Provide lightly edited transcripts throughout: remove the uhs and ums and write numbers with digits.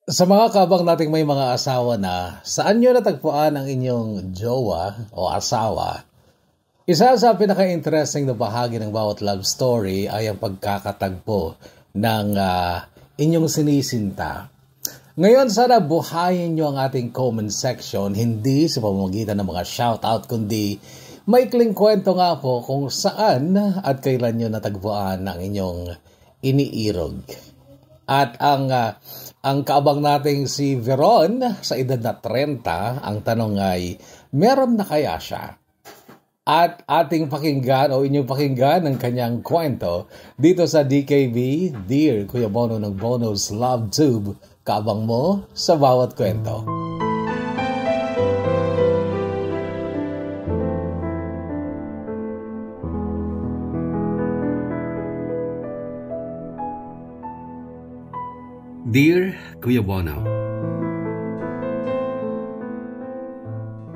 Sa mga kabang nating may mga asawa na, saan nyo natagpuan ang inyong jowa o asawa? Isa sa pinaka-interesting na bahagi ng bawat love story ay ang pagkakatagpo ng inyong sinisinta. Ngayon, sana buhayin nyo ang ating comment section, hindi sa pamamagitan ng mga shoutout, kundi maikling kwento nga po kung saan at kailan nyo natagpuan ang inyong iniirog. At ang kaabang nating si Veron sa edad na 30, ang tanong ay, meron na kaya siya? At ating pakinggan o inyong pakinggan ang kanyang kwento dito sa DKB, Dear Kuya Bono ng Bono's Love Tube, kaabang mo sa bawat kwento. Dear Kuya Bono,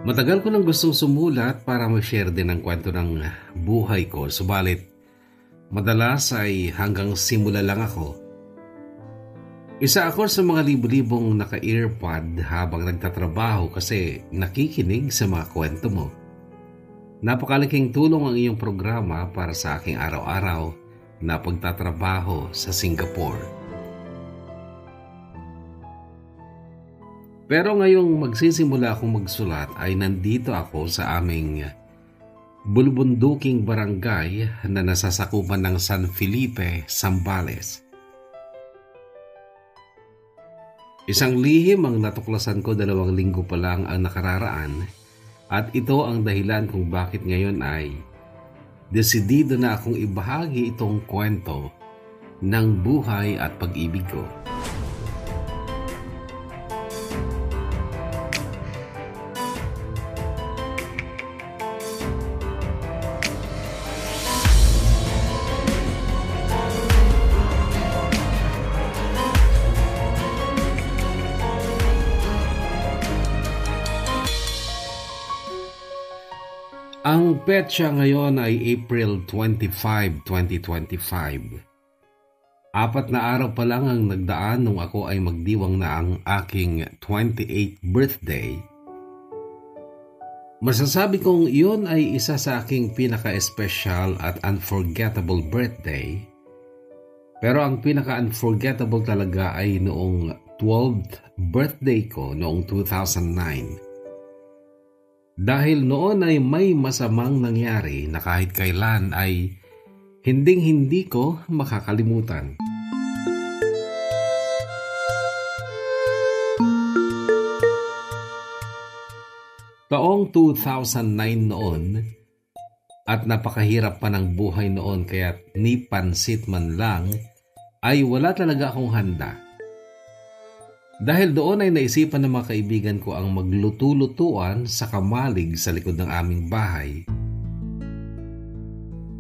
matagal ko nang gustong sumulat para ma-share din ang kwento ng buhay ko, subalit madalas ay hanggang simula lang ako. Isa ako sa mga libu-libong naka-earpod habang nagtatrabaho kasi nakikinig sa mga kwento mo. Napakalaking tulong ang iyong programa para sa aking araw-araw na pagtatrabaho sa Singapore. Pero ngayong magsisimula akong magsulat ay nandito ako sa aming bulubunduking barangay na nasasakupan ng San Felipe, Zambales. Isang lihim ang natuklasan ko 2 linggo pa lang ang nakararaan at ito ang dahilan kung bakit ngayon ay desidido na akong ibahagi itong kwento ng buhay at pag-ibig ko. Ang petsa ngayon ay April 25, 2025. 4 na araw pa lang ang nagdaan nung ako ay magdiwang na ang aking 28th birthday. Masasabi kong iyon ay isa sa aking pinaka-espesyal at unforgettable birthday. Pero ang pinaka-unforgettable talaga ay noong 12th birthday ko noong 2009. Dahil noon ay may masamang nangyari na kahit kailan ay hinding-hindi ko makakalimutan. Taong 2009 noon at napakahirap pa ng buhay noon kaya ni pansit man lang ay wala talaga akong handa. Dahil doon ay naisipan ng mga kaibigan ko ang magluto-lutuan sa kamalig sa likod ng aming bahay.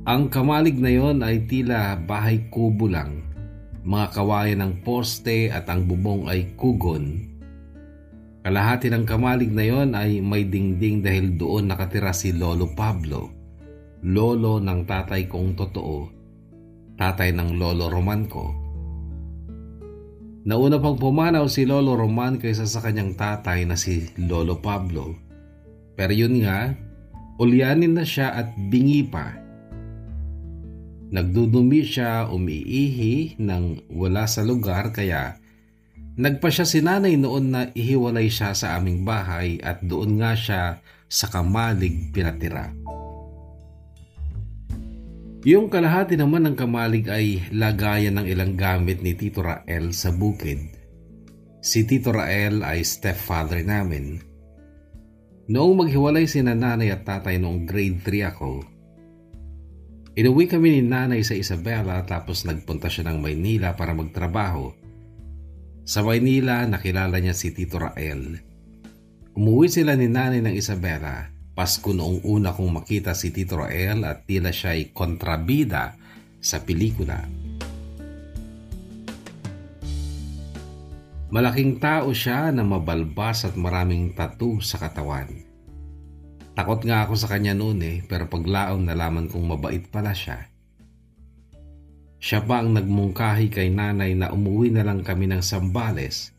Ang kamalig na yon ay tila bahay kubo lang, mga kawayan ng poste at ang bubong ay kugon. Kalahati ng kamalig na yon ay may dingding dahil doon nakatira si Lolo Pablo, lolo ng tatay kong totoo, tatay ng Lolo Roman ko. Nauna pang pumanaw si Lolo Roman kaysa sa kanyang tatay na si Lolo Pablo. Pero yun nga, ulyanin na siya at bingi pa. Nagdudumi siya, umiihi nang wala sa lugar kaya nagpa siya si nanay noon na ihiwalay siya sa aming bahay at doon nga siya sa kamalig pinatira. Yung kalahati naman ng kamalig ay lagayan ng ilang gamit ni Tito Rael sa bukid. Si Tito Rael ay stepfather namin. Noong maghiwalay si nanay at tatay noong grade 3 ako, inuwi kami ni nanay sa Isabela tapos nagpunta siya ng Maynila para magtrabaho. Sa Maynila nakilala niya si Tito Rael. Umuwi sila ni nanay ng Isabela. Pasko noong una kong makita si Tito Rael at tila siya ay kontrabida sa pelikula. Malaking tao siya na mabalbas at maraming tattoo sa katawan. Takot nga ako sa kanya noon pero paglaon nalaman kong mabait pala siya. Siya pa ang nagmungkahi kay nanay na umuwi na lang kami ng Zambales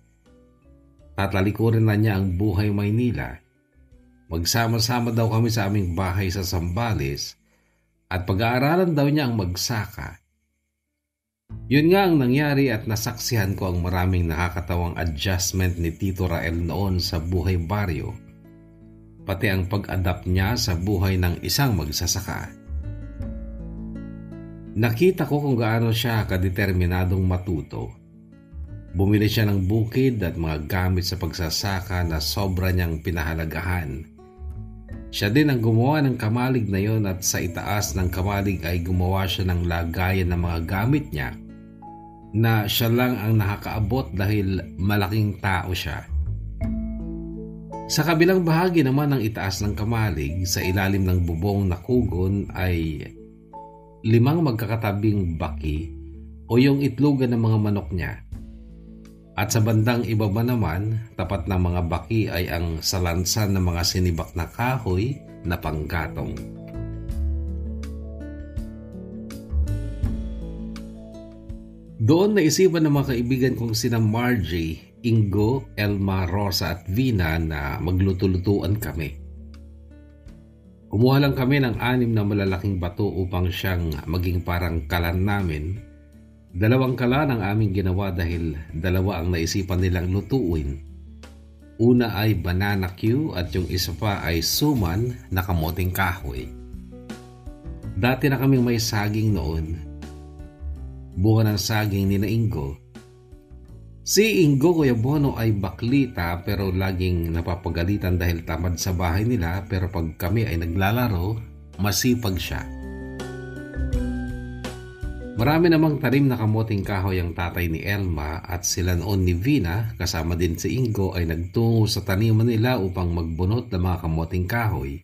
tatalikurin na niya ang buhay Maynila. Magsama-sama daw kami sa aming bahay sa Zambales at pag-aaralan daw niya ang magsaka. Yun nga ang nangyari at nasaksihan ko ang maraming nakakatawang adjustment ni Tito Rael noon sa buhay baryo, pati ang pag-adapt niya sa buhay ng isang magsasaka. Nakita ko kung gaano siya kadeterminadong matuto. Bumili siya ng bukid at mga gamit sa pagsasaka na sobra niyang pinahalagahan. Siya din ang gumawa ng kamalig na yon at sa itaas ng kamalig ay gumawa siya ng lagayan ng mga gamit niya na siya lang ang nakakaabot dahil malaking tao siya. Sa kabilang bahagi naman ng itaas ng kamalig, sa ilalim ng bubong na kugon ay 5 magkakatabing baki o yung itlogan ng mga manok niya. At sa bandang ibaba naman, tapat ng mga baki ay ang salansan ng mga sinibak na kahoy na panggatong. Doon naisipan ng mga kaibigan kong sina Margie, Ingo, Elma, Rosa at Vina na magluto-lutuan kami. Kumuha lang kami ng 6 na malalaking bato upang siyang maging parang kalan namin. 2 kalan ang aming ginawa dahil 2 ang naisipan nilang lutuin. Una ay banana Q at yung isa pa ay suman na kamoting kahoy. Dati na kaming may saging noon. Bunga ng saging ni na Ingo. Si Ingo, Kuya Bono, ay baklita pero laging napapagalitan dahil tamad sa bahay nila, pero pag kami ay naglalaro, masipag siya. Marami namang tanim na kamoting kahoy ang tatay ni Elma at sila noon ni Vina, kasama din si Ingo, ay nagtungo sa taniman nila upang magbunot ng mga kamoting kahoy.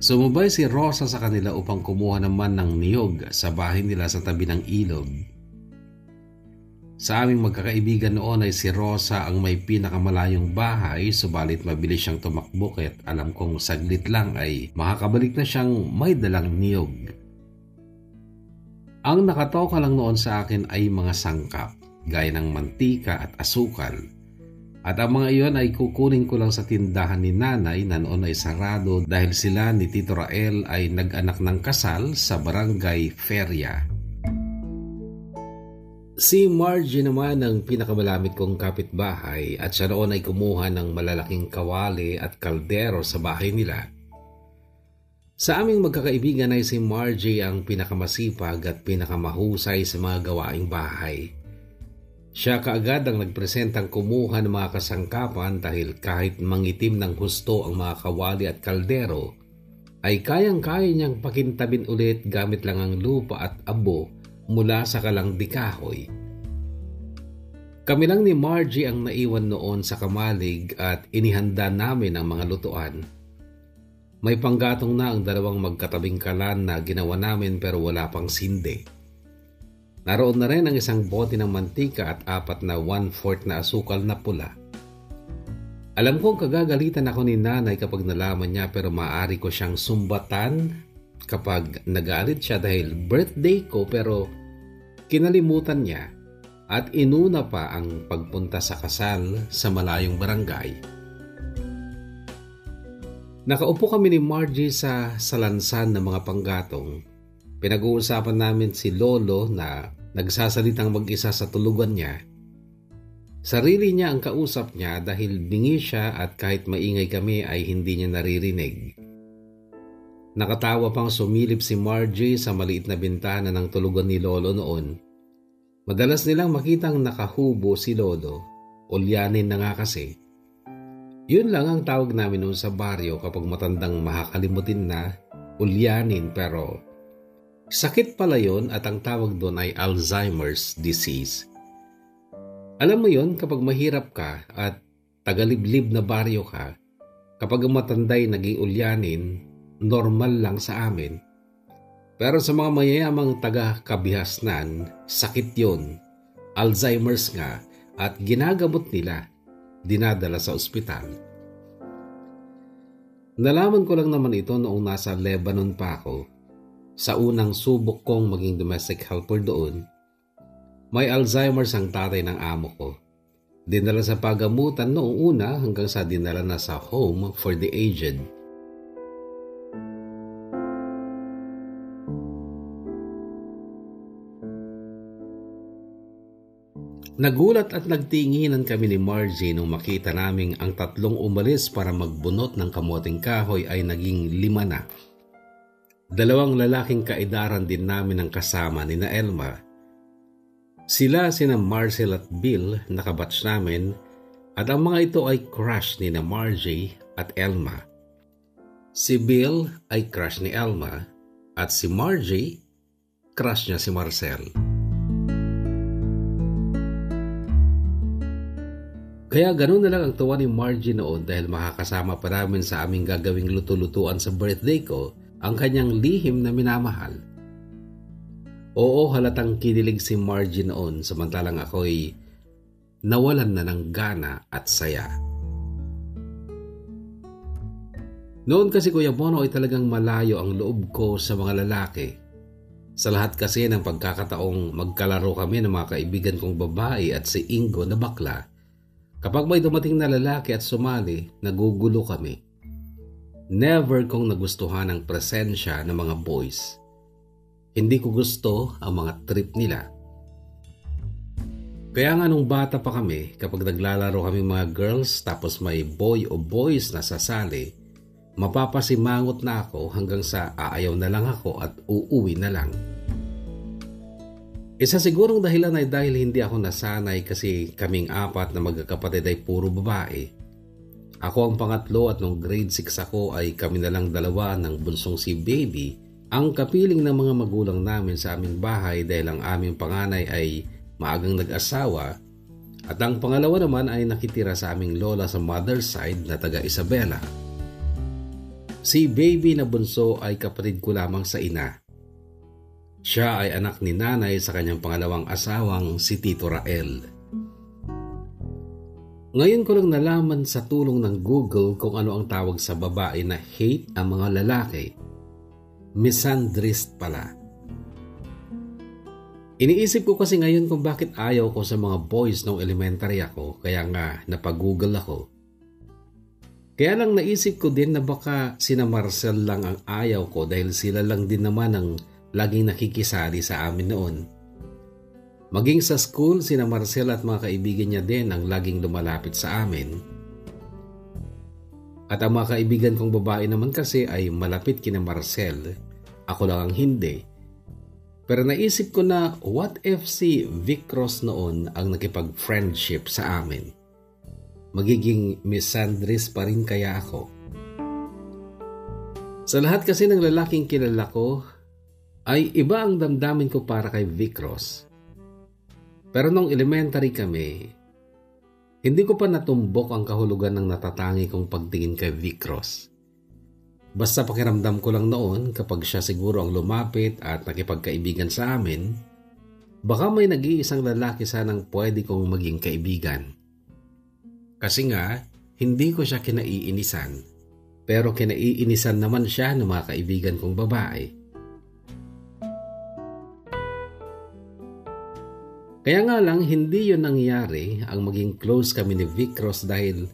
Sumubay si Rosa sa kanila upang kumuha naman ng niyog sa bahay nila sa tabi ng ilog. Sa aming magkakaibigan noon ay si Rosa ang may pinakamalayong bahay, subalit mabilis siyang tumakbo at alam kong saglit lang ay makakabalik na siyang may dalang niyog. Ang nakatoka lang noon sa akin ay mga sangkap, gaya ng mantika at asukal. At ang mga iyon ay kukunin ko lang sa tindahan ni nanay na noon ay sarado dahil sila ni Tito Rael ay nag-anak ng kasal sa barangay Feria. Si Margie naman ang pinakamalamit kong kapitbahay at siya noon ay kumuha ng malalaking kawali at kaldero sa bahay nila. Sa aming magkakaibigan ay si Margie ang pinakamasipag at pinakamahusay sa mga gawaing bahay. Siya kaagad ang nagpresentang kumuha ng mga kasangkapan dahil kahit mangitim ng husto ang mga kawali at kaldero, ay kayang-kaya niyang pakintabin ulit gamit lang ang lupa at abo mula sa kalangdi kahoy. Kami lang ni Margie ang naiwan noon sa kamalig at inihanda namin ang mga lutuan. May panggatong na ang 2 magkatabing kalan na ginawa namin pero wala pang sinde. Naroon na rin ang 1 bote ng mantika at 4 na 1/4 na asukal na pula. Alam kong kagagalitan ako ni nanay kapag nalaman niya pero maaari ko siyang sumbatan kapag nagalit siya dahil birthday ko pero kinalimutan niya at inuna pa ang pagpunta sa kasal sa malayong barangay. Nakaupo kami ni Margie sa salansan ng mga panggatong. Pinag-uusapan namin si Lolo na nagsasalitang mag-isa sa tulugan niya. Sarili niya ang kausap niya dahil bingi siya at kahit maingay kami ay hindi niya naririnig. Nakatawa pang sumilip si Margie sa maliit na bintana ng tulugan ni Lolo noon. Madalas nilang makitang nakahubo si Lolo. Ulyanin na nga kasi. Yun lang ang tawag namin noon sa baryo kapag matandang makakalimutin na, ulyanin, pero sakit pala yun at ang tawag doon ay Alzheimer's disease. Alam mo yun kapag mahirap ka at tagaliblib na baryo ka, kapag ang matanday naging ulyanin, normal lang sa amin. Pero sa mga mayayamang taga-kabihasnan, sakit yun. Alzheimer's nga at ginagamot nila, dinadala sa ospital. Nalaman ko lang naman ito noong nasa Lebanon pa ako. Sa unang subok kong maging domestic helper doon, may Alzheimer's ang tatay ng amo ko. Dinala sa pagamutan noong una hanggang sa dinala na sa home for the aged. Nagulat at nagtinginan kami ni Margie nung makita naming ang tatlong umalis para magbunot ng kamoting kahoy ay naging 5 na. 2 lalaking kaedaran din namin ang kasama ni na Elma. Sila sina Marcel at Bill na kabatch namin at ang mga ito ay crush ni na Margie at Elma. Si Bill ay crush ni Elma at si Margie, crush niya si Marcel. Kaya ganun na lang ang tuwa ni Margie noon dahil makakasama pa namin sa aming gagawing luto-lutuan sa birthday ko ang kanyang lihim na minamahal. Oo, halatang kinilig si Margie noon samantalang ako'y nawalan na ng gana at saya. Noon kasi Kuya Bono ay talagang malayo ang loob ko sa mga lalaki. Sa lahat kasi ng pagkakataong magkalaro kami ng mga kaibigan kong babae at si Ingo na bakla, kapag may dumating na lalaki at sumali, nagugulo kami. Never kong nagustuhan ang presensya ng mga boys. Hindi ko gusto ang mga trip nila. Kaya nga nung bata pa kami, kapag naglalaro kami mga girls tapos may boy o boys na sasali, mapapasimangot na ako hanggang sa aayaw na lang ako at uuwi na lang. Isa sigurong dahilan ay dahil hindi ako nasanay kasi kaming 4 na magkakapatid ay puro babae. Ako ang pangatlo at nung grade 6 ako ay kami na lang 2 ng bunsong si Baby, ang kapiling ng mga magulang namin sa aming bahay dahil ang aming panganay ay maagang nag-asawa at ang pangalawa naman ay nakitira sa aming lola sa mother's side na taga Isabela. Si Baby na bunso ay kapatid ko lamang sa ina. Siya ay anak ni nanay sa kanyang pangalawang asawang si Tito Rael. Ngayon ko lang nalaman sa tulong ng Google kung ano ang tawag sa babae na hate ang mga lalaki. Misandrist pala. Iniisip ko kasi ngayon kung bakit ayaw ko sa mga boys nung elementary ako, kaya nga napag-Google ako. Kaya lang naisip ko din na baka sina Marcel lang ang ayaw ko dahil sila lang din naman ang laging nakikisali sa amin noon. Maging sa school, sina Marcel at mga kaibigan niya din ang laging lumalapit sa amin. At ang mga kaibigan kong babae naman kasi ay malapit kina Marcel. Ako lang ang hindi. Pero naisip ko na what if si Vic Ross noon ang nakipag-friendship sa amin? Magiging misandrist pa rin kaya ako? Sa lahat kasi ng lalaking kilala ko, ay iba ang damdamin ko para kay Vic Ross. Pero nung elementary kami, hindi ko pa natumbok ang kahulugan ng natatangi kong pagtingin kay Vic Ross. Basta pakiramdam ko lang noon kapag siya siguro ang lumapit at nakipagkaibigan sa amin, baka may nag-iisang lalaki sanang pwede kong maging kaibigan. Kasi nga, hindi ko siya kinaiinisan, pero kinaiinisan naman siya ng mga kaibigan kong babae. Kaya nga lang, hindi yun nangyari ang maging close kami ni Vic Ross dahil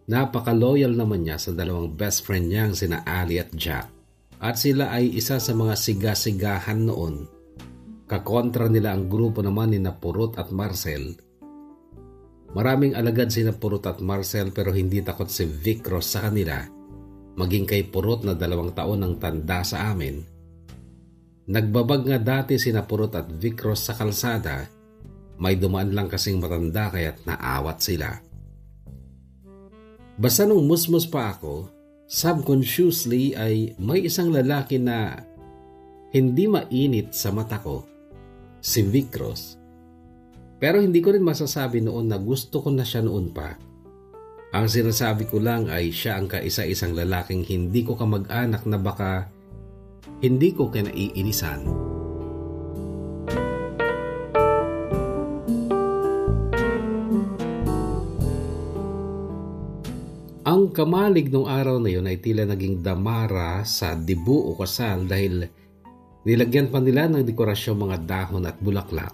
napaka-loyal naman niya sa 2 best friend niyang sina Ali at Jack. At sila ay isa sa mga siga-sigahan noon. Kakontra nila ang grupo naman ni Purot at Marcel. Maraming alagad sina Purot at Marcel pero hindi takot si Vic Ross sa kanila. Maging kay Purot na 2 taon ang tanda sa amin. Nagbabag nga dati sina Purot at Vic Ross sa kalsada. May dumaan lang kasing matanda kaya't naawat sila. Basta nung musmus pa ako, subconsciously ay may isang lalaki na hindi mainit sa mata ko, si Vic Ross. Pero hindi ko rin masasabi noon na gusto ko na siya noon pa. Ang sinasabi ko lang ay siya ang kaisa-isang lalaking hindi ko kamag-anak na baka hindi ko kinaiinisan. Ang kamalig nung araw na yun ay tila naging damara sa dibu o kasal dahil nilagyan pa nila ng dekorasyon mga dahon at bulaklak.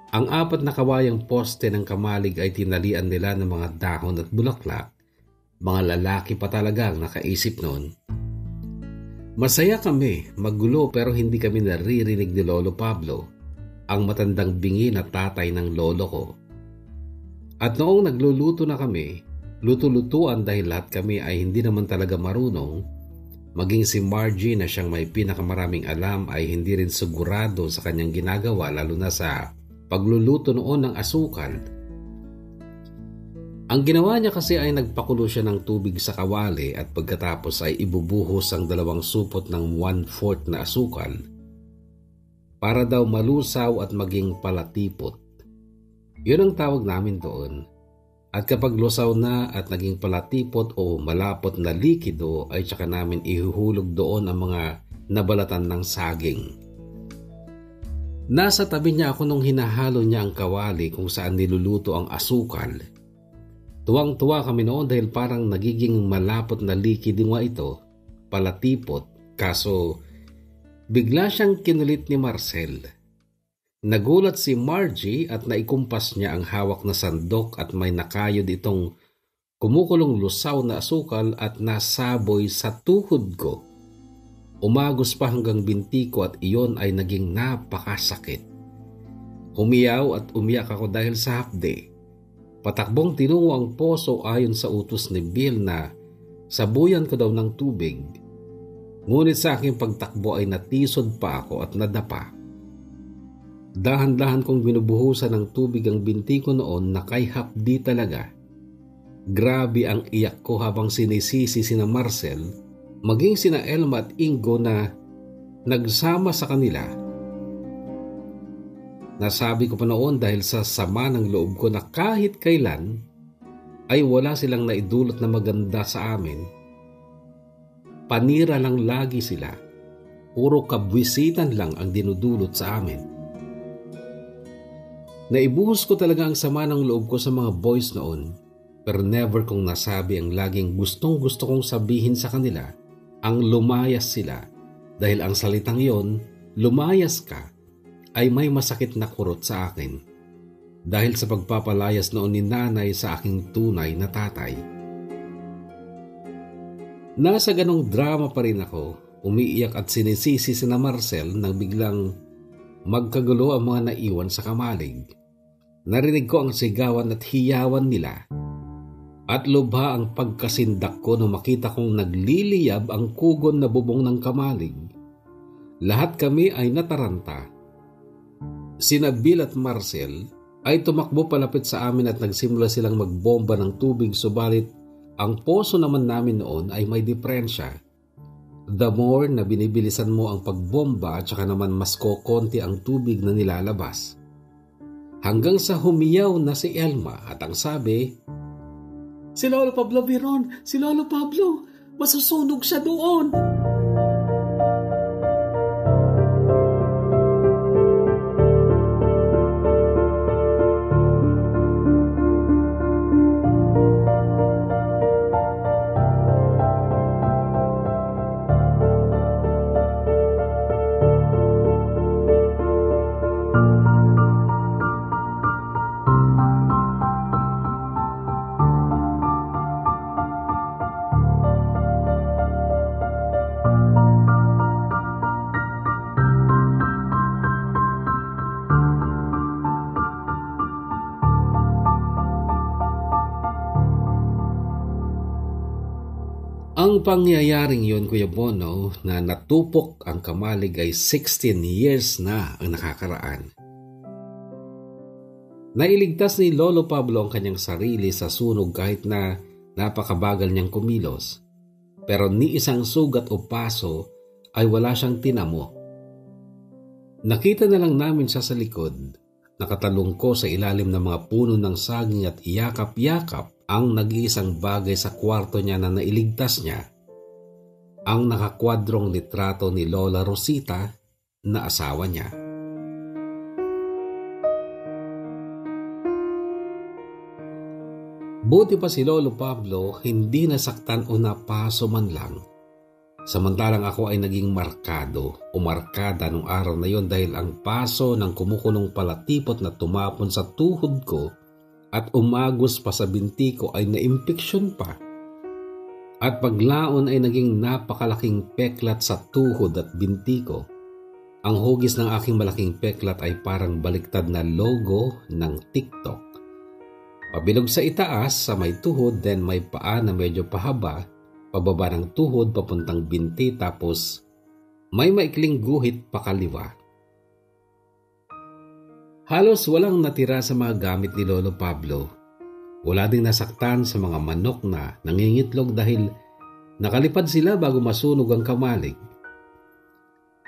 Ang 4 na kawayang poste ng kamalig ay tinalian nila ng mga dahon at bulaklak. Mga lalaki pa talaga ang nakaisip noon. Masaya kami, magulo pero hindi kami naririnig ni Lolo Pablo, ang matandang bingi na tatay ng lolo ko. At noong nagluluto na kami, luto-lutuan dahil lahat kami ay hindi naman talaga marunong, maging si Margie na siyang may pinakamaraming alam ay hindi rin sigurado sa kanyang ginagawa lalo na sa pagluluto noon ng asukal. Ang ginawa niya kasi ay nagpakulo siya ng tubig sa kawali at pagkatapos ay ibubuhos ang 2 supot ng 1/4 na asukal para daw malusaw at maging palatipot. Yun ang tawag namin doon. At kapag lusaw na at naging palatipot o malapot na likido ay tsaka namin ihuhulog doon ang mga nabalatan ng saging. Nasa tabi niya ako nung hinahalo niya ang kawali kung saan niluluto ang asukal. Tuwang-tuwa kami noon dahil parang nagiging malapot na likido nga ito, palatipot, kaso bigla siyang kinulit ni Marcel. Nagulat si Margie at naikumpas niya ang hawak na sandok at may nakayod itong kumukulong lusaw na asukal at nasaboy sa tuhod ko. Umagos pa hanggang binti ko at iyon ay naging napakasakit. Umiyaw at umiyak ako dahil sa hapde. Patakbong tinungo ang poso ayon sa utos ni Bill na sabuyan ko daw ng tubig. Ngunit sa aking pagtakbo ay natisod pa ako at nadapa. Dahan-dahan kong binubuhusan ng tubig ang binti ko noon na kay hapdi talaga. Grabe ang iyak ko habang sinisisi sina Marcel, maging sina Elma at Ingo na nagsama sa kanila. Nasabi ko pa noon dahil sa sama ng loob ko na kahit kailan ay wala silang naidulot na maganda sa amin. Panira lang lagi sila. Puro kabwisitan lang ang dinudulot sa amin. Naibuhos ko talaga ang sama ng loob ko sa mga boys noon, pero never kong nasabi ang laging gustong-gusto kong sabihin sa kanila, ang lumayas sila, dahil ang salitang yon, lumayas ka, ay may masakit na kurot sa akin dahil sa pagpapalayas noon ni nanay sa aking tunay na tatay. Nasa ganong drama pa rin ako, umiiyak at sinisisi sina Marcel nang biglang magkagulo ang mga naiwan sa kamalig. Narinig ko ang sigawan at hiyawan nila at lubha ang pagkasindak ko nung makita kong nagliliyab ang kugon na bubong ng kamalig. Lahat kami ay nataranta. Sina Bill at Marcel ay tumakbo palapit sa amin at nagsimula silang magbomba ng tubig, subalit ang poso naman namin noon ay may diferensya. The more na binibilisan mo ang pagbomba at saka naman mas kokonti ang tubig na nilalabas. Hanggang sa humiyaw na si Elma at ang sabi, "Si Lolo Pablo Biron! Si Lolo Pablo! Masusunog siya doon!" Ang pangyayaring yun, Kuya Bono, na natupok ang kamalig ay 16 years na ang nakakaraan. Nailigtas ni Lolo Pablo ang kanyang sarili sa sunog kahit na napakabagal niyang kumilos. Pero ni isang sugat o paso ay wala siyang tinamo. Nakita na lang namin siya sa likod, nakatalungko sa ilalim ng mga puno ng saging at yakap-yakap ang nag-iisang bagay sa kwarto niya na nailigtas niya, ang nakakwadrong litrato ni Lola Rosita na asawa niya. Buti pa si Lolo Pablo hindi nasaktan o napaso man lang. Samantalang ako ay naging markado o markada nung araw na yon dahil ang paso ng kumukulong palatipot na tumapon sa tuhod ko at umagos pa sa binti ko ay naimpeksyon pa. At paglaon ay naging napakalaking peklat sa tuhod at binti ko. Ang hugis ng aking malaking peklat ay parang baliktad na logo ng TikTok. Pabilog sa itaas sa may tuhod, then may paa na medyo pahaba, pababa ng tuhod papuntang binti, tapos may maikling guhit pakaliwa. Halos walang natira sa mga gamit ni Lolo Pablo. Wala ding nasaktan sa mga manok na nangingitlog dahil nakalipad sila bago masunog ang kamalig.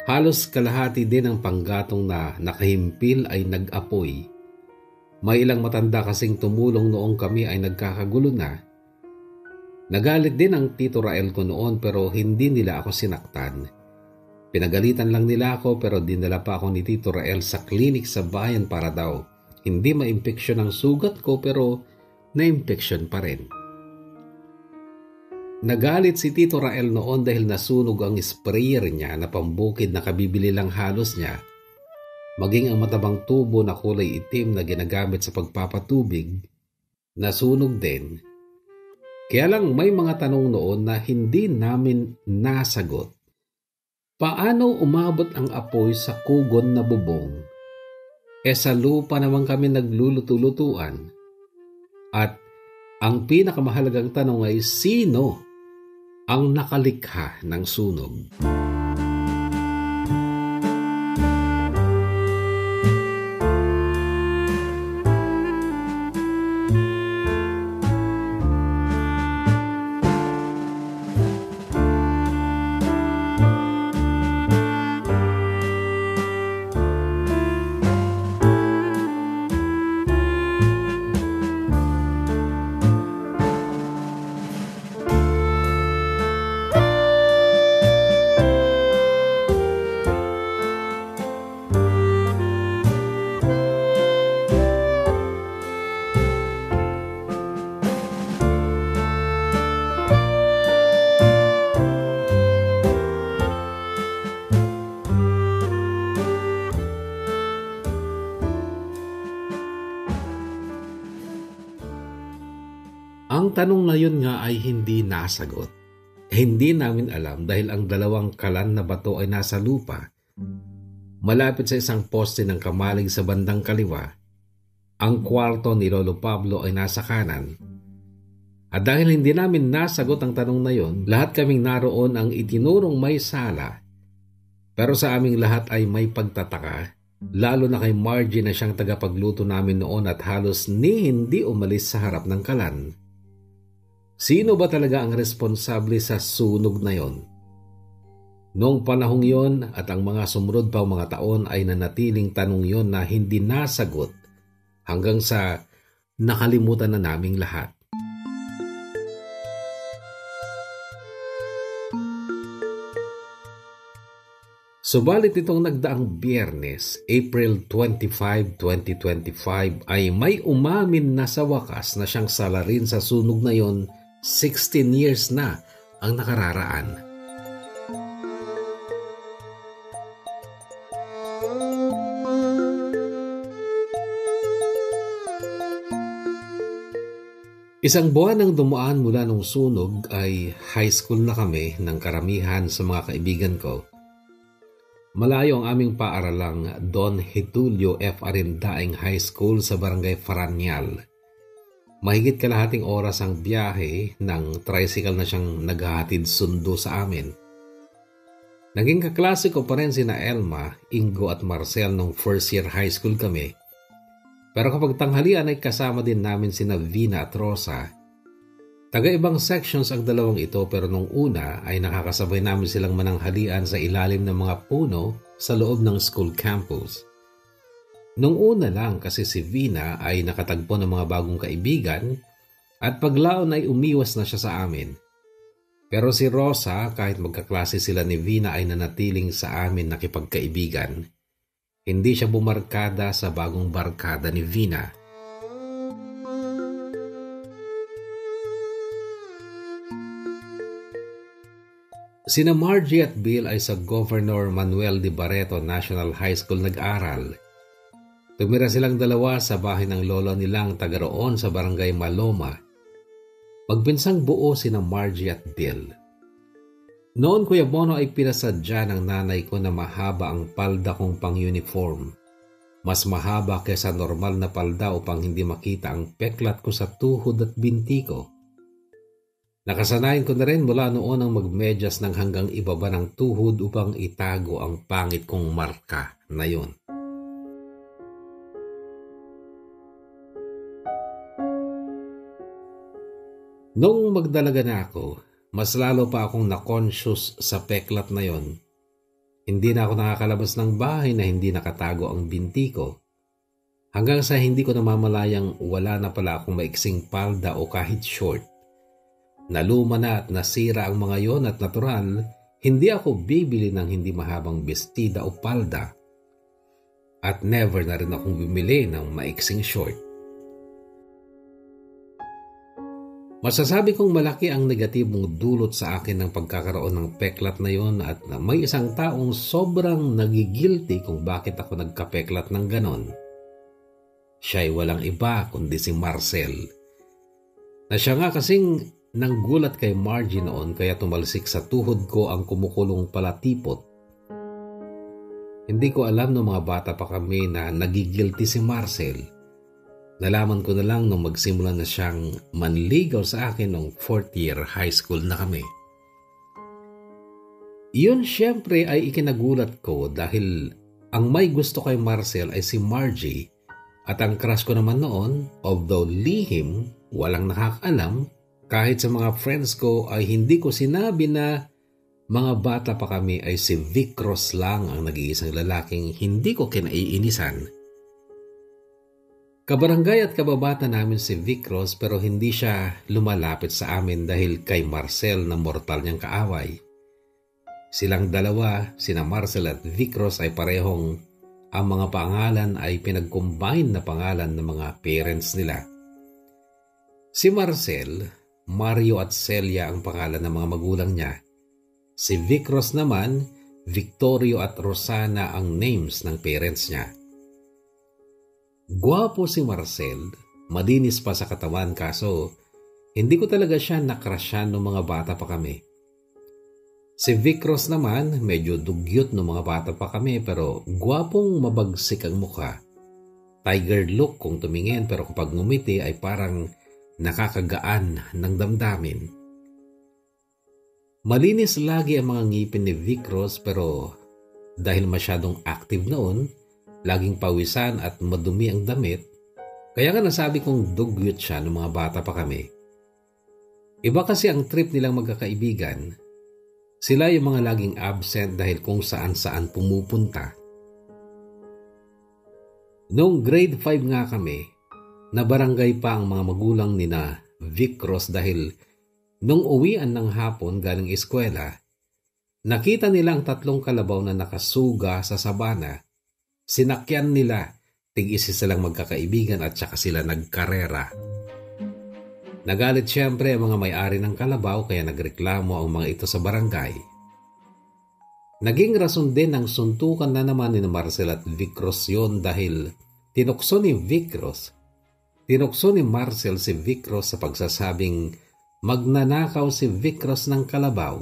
Halos kalahati din ang panggatong na nakahimpil ay nag-apoy. May ilang matanda kasing tumulong noong kami ay nagkakagulo na. Nagalit din ang Tito Rael ko noon pero hindi nila ako sinaktan. Pinagalitan lang nila ako pero dinala pa ako ni Tito Rael sa klinik sa bayan para daw hindi maimpeksyon ang sugat ko pero naimpeksyon pa rin. Nagalit si Tito Rael noon dahil nasunog ang sprayer niya na pambukid na kabibili lang halos niya. Maging ang matabang tubo na kulay itim na ginagamit sa pagpapatubig, nasunog din. Kaya lang may mga tanong noon na hindi namin nasagot. Paano umabot ang apoy sa kugon na bubong? Sa lupa naman kami nagluluto-lutuan. At ang pinakamahalagang tanong ay sino ang nakalikha ng sunog? Ang tanong na yun nga ay hindi nasagot. Hindi namin alam dahil ang dalawang kalan na bato ay nasa lupa. Malapit sa isang poste ng kamalig sa bandang kaliwa. Ang kwarto ni Lolo Pablo ay nasa kanan. At dahil hindi namin nasagot ang tanong na yon, lahat kaming naroon ang itinurong may sala. Pero sa aming lahat ay may pagtataka, lalo na kay Margie na siyang tagapagluto namin noon at halos hindi umalis sa harap ng kalan. Sino ba talaga ang responsable sa sunog na yon? Noong panahong yon at ang mga sumunod pa mga taon ay nanatiling tanong yon na hindi nasagot hanggang sa nakalimutan na naming lahat. Subalit itong nagdaang Biyernes, April 25, 2025 ay may umamin na sa wakas na siyang salarin sa sunog na yon. 16 years na ang nakararaan. Isang buwan ang dumaan mula nung sunog ay high school na kami ng karamihan sa mga kaibigan ko. Malayo ang aming paaralang Don Hitulio F. Arindaing High School sa Barangay Faranyal. Mahigit kalahating oras ang biyahe ng tricycle na siyang naghahatid sundo sa amin. Naging kaklase ko pa rin sina Elma, Ingo at Marcel nung first year high school kami. Pero kapag tanghalian ay kasama din namin sina Vina at Rosa. Taga-ibang sections ang dalawang ito pero nung una ay nakakasabay namin silang mananghalian sa ilalim ng mga puno sa loob ng school campus. Nung una lang kasi si Vina ay nakatagpo ng mga bagong kaibigan at paglaon ay umiwas na siya sa amin. Pero si Rosa, kahit magkaklase sila ni Vina ay nanatiling sa amin nakipagkaibigan. Hindi siya bumarkada sa bagong barkada ni Vina. Sina Margie at Bill ay sa Governor Manuel de Barreto National High School nag-aral. Tumira silang dalawa sa bahay ng lolo nilang taga roon sa barangay Maloma. Magpinsang buo sina Margie at Bill. Noon, Kuya Bono, ay pinasadya ng nanay ko na mahaba ang palda kong pang-uniform. Mas mahaba kaysa normal na palda upang hindi makita ang peklat ko sa tuhod at binti ko. Nakasanayan ko na rin mula noon ang magmedyas ng hanggang ibaba ng tuhod upang itago ang pangit kong marka na yun. Noong magdalaga na ako, mas lalo pa akong na-conscious sa peklat na yon. Hindi na ako nakakalabas ng bahay na hindi nakatago ang binti ko. Hanggang sa hindi ko namamalayang wala na pala akong maiksing palda o kahit short. Naluma na at nasira ang mga yon at natural, hindi ako bibili ng hindi mahabang bestida o palda. At never na rin akong bumili ng maiksing short. Masasabi kong malaki ang negatibong dulot sa akin ng pagkakaroon ng peklat na yon at may isang taong sobrang nagigilty kung bakit ako nagkapeklat ng ganon. Siya'y walang iba kundi si Marcel. Na siya nga kasing nanggulat kay Margie noon kaya tumalsik sa tuhod ko ang kumukulong palatipot. Hindi ko alam noong mga bata pa kami na nagigilty si Marcel. Nalaman ko na lang nung magsimula na siyang manligaw sa akin nung 4th year high school na kami. Iyon siyempre ay ikinagulat ko dahil ang may gusto kay Marcel ay si Margie at ang crush ko naman noon, although lihim, walang nakakaalam, kahit sa mga friends ko ay hindi ko sinabi na mga bata pa kami ay si Vic Ross lang ang nag-iisang lalaking hindi ko kinaiinisan. Kabarangay at kababata namin si Vic Ross pero hindi siya lumalapit sa amin dahil kay Marcel na mortal niyang kaaway. Silang dalawa, sina Marcel at Vic Ross ay parehong ang mga pangalan ay pinag-combine na pangalan ng mga parents nila. Si Marcel, Mario at Celia ang pangalan ng mga magulang niya. Si Vic Ross naman, Victorio at Rosana ang names ng parents niya. Gwapo si Marcel, madinis pa sa katawan kaso hindi ko talaga siya nakrasyan noong mga bata pa kami. Si Vic Ross naman, medyo dugyot noong mga bata pa kami pero gwapong mabagsik ang mukha. Tiger look kung tumingin pero kapag ngumiti ay parang nakakagaan ng damdamin. Malinis lagi ang mga ngipin ni Vic Ross pero dahil masyadong active noon, laging pawisan at madumi ang damit, kaya nga nasabi kong dugyot siya ng mga bata pa kami. Iba kasi ang trip nilang magkakaibigan. Sila yung mga laging absent dahil kung saan-saan pumupunta. Noong grade 5 nga kami, nabarangay pa ang mga magulang ni na Vic Ross dahil nung uwian ng hapon galing eskwela, nakita nila ang 3 kalabaw na nakasuga sa sabana. Sinakyan nila, tig-isa silang magkakaibigan at saka sila nagkarera. Nagalit siyempre ang mga may-ari ng kalabaw kaya nagreklamo ang mga ito sa barangay. Naging rason din ang suntukan na naman ni Marcel at Vic Ross yun dahil tinukso ni Marcel si Vic Ross sa pagsasabing magnanakaw si Vic Ross ng kalabaw.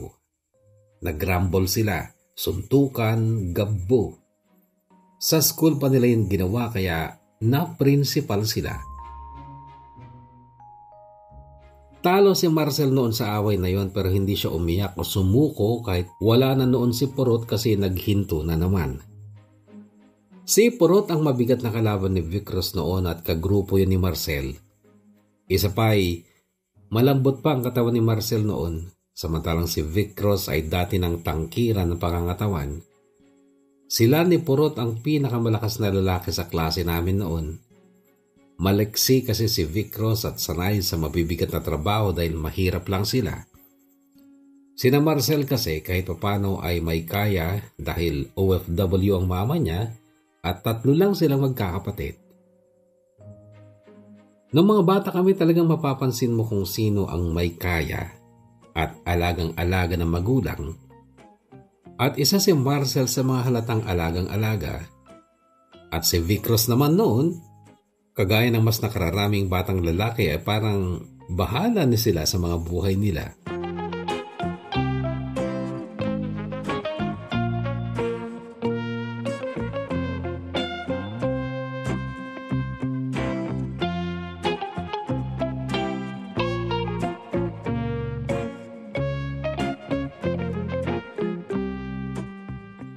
Nagrumble sila, suntukan, gabbo. Sa school pa nila yung ginawa kaya na-principal sila. Talo si Marcel noon sa away na yon pero hindi siya umiyak o sumuko kahit wala na noon si Purot kasi naghinto na naman. Si Purot ang mabigat na kalaban ni Vic Ross noon at kagrupo yun ni Marcel. Isa pa ay malambot pa ang katawan ni Marcel noon samantalang si Vic Ross ay dati ng tangkiran ng pangangatawan. Sila ni Purot ang pinakamalakas na lalaki sa klase namin noon. Maleksi kasi si Vic Ross at sanay sa mabibigat na trabaho dahil mahirap lang sila. Sina Marcel kasi kahit papano ay may kaya dahil OFW ang mama niya at 3 lang silang magkakapatid. Noong mga bata kami talagang mapapansin mo kung sino ang may kaya at alagang-alaga ng magulang At isa si Marcel sa mga halatang alagang-alaga. At si Vicros naman noon, kagaya ng mas nakararaming batang lalaki ay parang bahala na sila sa mga buhay nila.